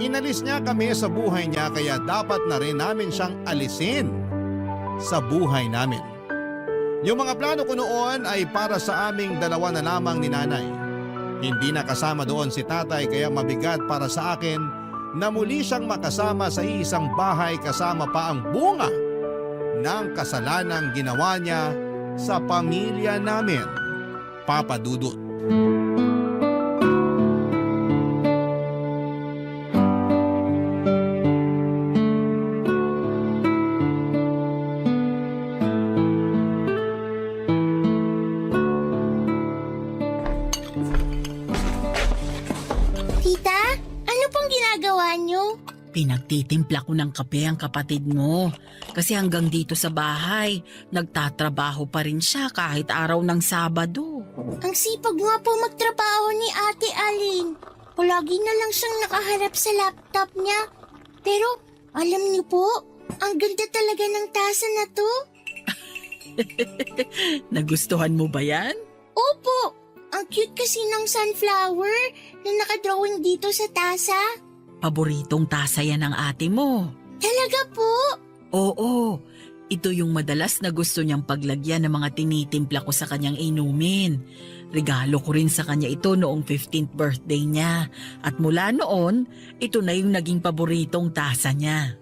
Inalis niya kami sa buhay niya kaya dapat na rin namin siyang alisin sa buhay namin. Yung mga plano ko noon ay para sa aming dalawa na lamang ni nanay. Hindi na kasama doon si tatay kaya mabigat para sa akin na muli siyang makasama sa isang bahay kasama pa ang bunga ng kasalanang ginawa niya sa pamilya namin. Papa Dudut. Tita, ano pong ginagawa niyo? Pinagtitimpla ko ng kape ang kapatid mo. Kasi hanggang dito sa bahay, nagtatrabaho pa rin siya kahit araw ng Sabado. Ang sipag nga po magtrabaho ni Ate Alin. Palagi na lang siyang nakaharap sa laptop niya. Pero alam niyo po, ang ganda talaga ng tasa na to. Nagustuhan mo ba yan? Opo, ang cute kasi ng sunflower na nakadrawing dito sa tasa. Paboritong tasa yan ng ate mo. Talaga po? Oo, ito yung madalas na gusto niyang paglagyan ng mga tinitimpla ko sa kanyang inumin. Regalo ko rin sa kanya ito noong 15th birthday niya. At mula noon, ito na yung naging paboritong tasa niya.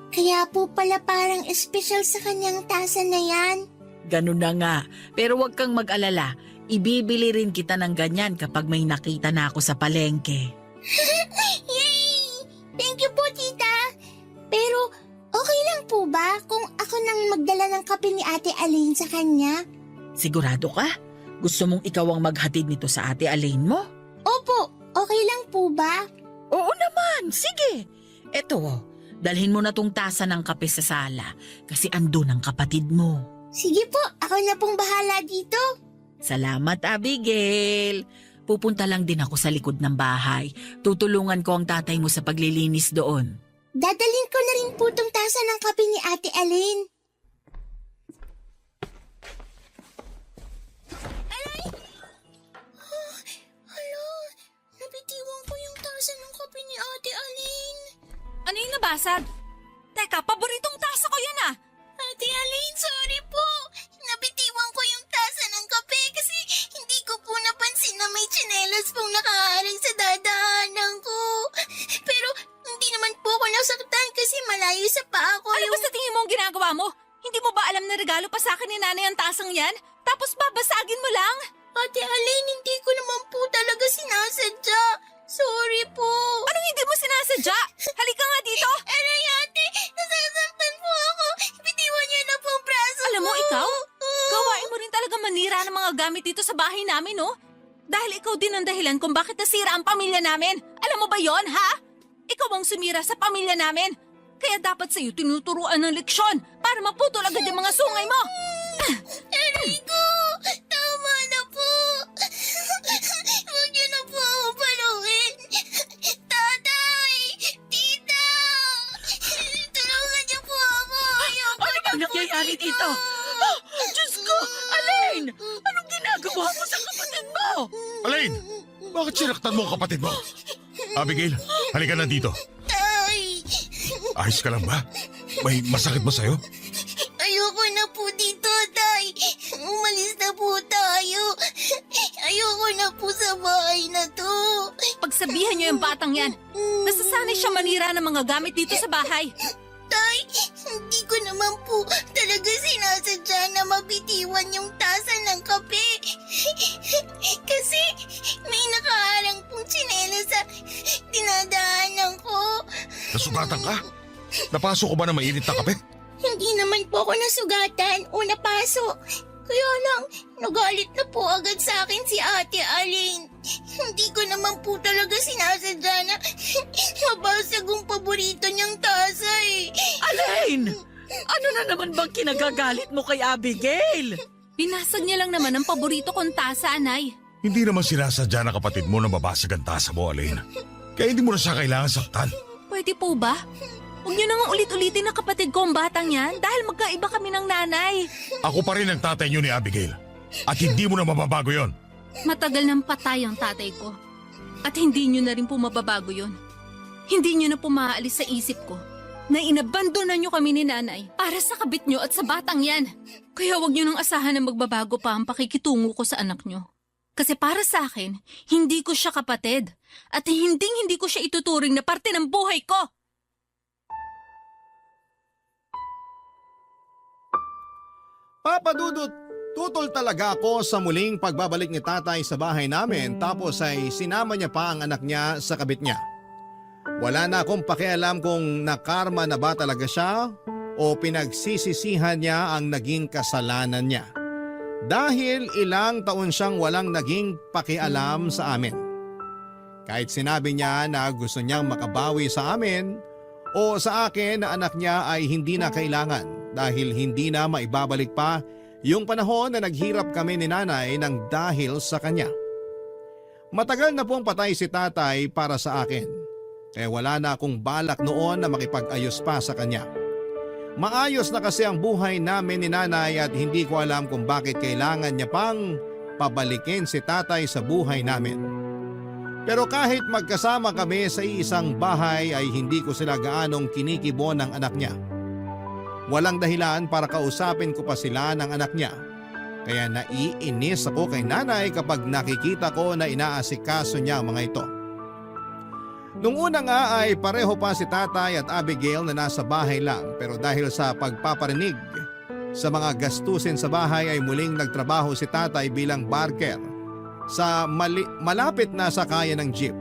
Kaya po pala parang espesyal sa kanyang tasa na yan. Ganun na nga, pero huwag kang mag-alala. Ibibili rin kita ng ganyan kapag may nakita na ako sa palengke. Yay! Thank you po, tita. Pero okay lang po ba kung ako nang magdala ng kape ni Ate Alin sa kanya? Sigurado ka? Gusto mong ikaw ang maghatid nito sa ate Alain mo? Opo, okay lang po ba? Oo naman, sige. Eto, dalhin mo na tong tasa ng kape sa sala kasi andun ang kapatid mo. Sige po, ako na pong bahala dito. Salamat, Abigail. Pupunta lang din ako sa likod ng bahay. Tutulungan ko ang tatay mo sa paglilinis doon. Dadalhin ko na rin po tong tasa ng kape ni Ate Alin. Hala, nabitiwan ko yung tasa ng kape ni Ate Alin. Ano yung nabasag? Teka, paboritong tasa ko yan ah! Ate Alin, sorry po. Nabitiwan ko yung tasa ng kape kasi hindi ko po napansin na may tsinelas pong nakaharang sa dadaanan ko. Pero hindi naman po ako nasaktan kasi malayo sa paa ko Ano ba sa tingin mo ang ginagawa mo? Hindi mo ba alam na regalo pa sa akin ni nanay ang tasang yan? Tapos babasagin mo lang? Ate Alin, hindi ko naman po talaga sinasadya. Sorry po. Anong hindi mo sinasadya? Halika nga dito! Aray ate, nasasaktan po ako. Bitiwan niyo na po ang braso ko. Alam mo, ikaw? Gawain mo rin talaga manira ng mga gamit dito sa bahay namin, no? Dahil ikaw din ang dahilan kung bakit nasira ang pamilya namin. Alam mo ba yon, ha? Ikaw ang sumira sa pamilya namin. Kaya dapat sa'yo tinuturuan ng leksyon para maputol agad yung mga sungay mo. Aray ko, tama na po. Huwag niyo na po ako paluin. Tatay, tita, tulungan niyo po ako. Ayoko na Ano nangyayari dito? Oh, Diyos ko! Alain! Anong ginagawa mo sa kapatid mo? Alain, bakit sinaktan mo ang kapatid mo? Abigail, halika na dito. Tay, Ayos ka lang ba? May masakit ba sa'yo? ayoko na po dito, tay. Umalis na po tayo. Ayoko na po sa bahay na to. Pagsabihan niyo yung batang yan. Nasasanay siya manira ng mga gamit dito sa bahay. Tay, hindi ko naman po talaga sinasadya na mabitiwan yung tasa ng kape. Kasi may nakaharang pong tsinela sa dinadaanan ko. Nasugatan ka? Napasok ko ba na mainit na kape? Hindi naman po ako nasugatan o napasok. Kaya lang, nagalit na po agad sa akin si Ate Alin. Hindi ko naman po talaga sinasadya na mabasag ang paborito niyang tasa eh. Alain! Ano na naman bang kinagagalit mo kay Abigail? Binasag niya lang naman ang paborito kong tasa, anay. Hindi naman sinasadya na kapatid mo na mabasag ang tasa mo, Alain. Kaya hindi mo na siya kailangan saktan. Pwede po ba? Huwag niyo nang ulit-ulitin na kapatid ko ang batang yan dahil magkaiba kami ng nanay. Ako pa rin ang tatay niyo ni Abigail. At hindi mo na mababago yon. Matagal nang patay ang tatay ko. At hindi nyo na rin po mababago yun. Hindi nyo na po maaalis sa isip ko na inabandonan nyo kami ni nanay para sa kabit nyo at sa batang yan. Kaya wag nyo nang asahan na magbabago pa ang pakikitungo ko sa anak nyo. Kasi para sa akin, hindi ko siya kapatid at hindi ko siya ituturing na parte ng buhay ko. Papa Dudut, tutol talaga ako sa muling pagbabalik ni tatay sa bahay namin tapos ay sinama niya pa ang anak niya sa kabit niya. Wala na akong pakialam kung nakarma na ba talaga siya o pinagsisisihan niya ang naging kasalanan niya. Dahil ilang taon siyang walang naging pakialam sa amin. Kahit sinabi niya na gusto niyang makabawi sa amin o sa akin na anak niya ay hindi na kailangan dahil hindi na maibabalik pa yung panahon na naghirap kami ni nanay ng dahil sa kanya. Matagal na pong patay si tatay para sa akin. Kaya wala na akong balak noon na makipag-ayos pa sa kanya. Maayos na kasi ang buhay namin ni nanay at hindi ko alam kung bakit kailangan niya pang pabalikin si tatay sa buhay namin. Pero kahit magkasama kami sa isang bahay ay hindi ko sila gaanong kinikibo ng anak niya. Walang dahilan para kausapin ko pa sila ng anak niya. Kaya naiinis ako kay nanay kapag nakikita ko na inaasikaso niya ang mga ito. Nung una nga ay pareho pa si tatay at Abigail na nasa bahay lang pero dahil sa pagpaparinig sa mga gastusin sa bahay ay muling nagtrabaho si tatay bilang barker sa malapit na sakayan ng jeep.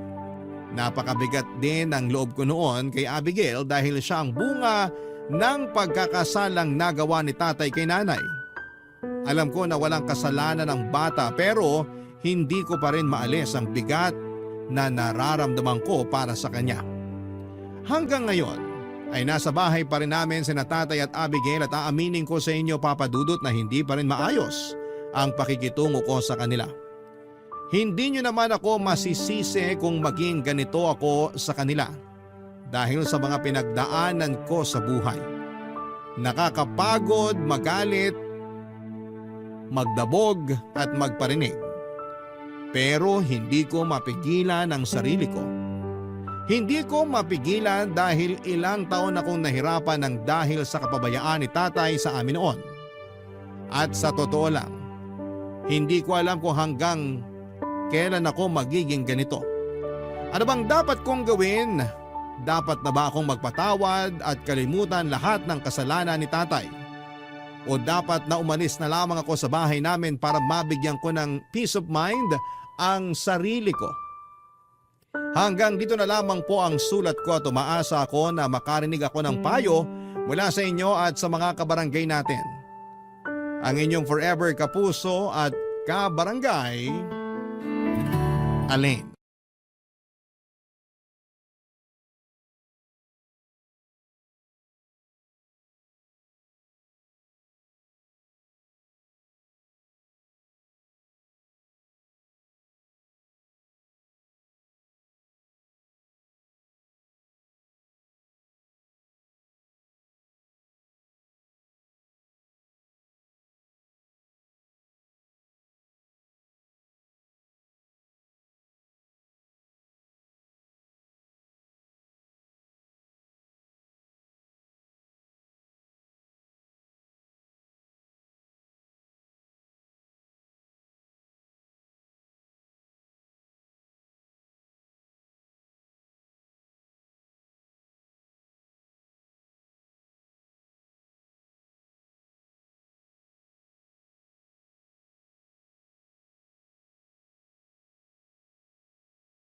Napakabigat din ang loob ko noon kay Abigail dahil siya ang bunga ng pagkakasalang nagawa ni tatay kay nanay. Alam ko na walang kasalanan ng bata pero hindi ko pa rin maalis ang bigat na nararamdaman ko para sa kanya. Hanggang ngayon ay nasa bahay pa rin namin sina tatay at Abigail at aaminin ko sa inyo Papa Dudut na hindi pa rin maayos ang pakikitungo ko sa kanila. Hindi nyo naman ako masisisi kung maging ganito ako sa kanila dahil sa mga pinagdaanan ko sa buhay. Nakakapagod, magalit, magdabog at magparinig. Pero hindi ko mapigilan ang sarili ko. Hindi ko mapigilan dahil ilang taon akong nahirapan ng dahil sa kapabayaan ni tatay sa amin noon. At sa totoo lang, hindi ko alam kung hanggang kailan ako magiging ganito. Ano bang dapat kong gawin? Dapat na ba akong magpatawad at kalimutan lahat ng kasalanan ni tatay? O dapat na umalis na lamang ako sa bahay namin para mabigyan ko ng peace of mind ang sarili ko? Hanggang dito na lamang po ang sulat ko at umaasa ako na makarinig ako ng payo mula sa inyo at sa mga kabarangay natin. Ang inyong forever kapuso at kabarangay, Alain.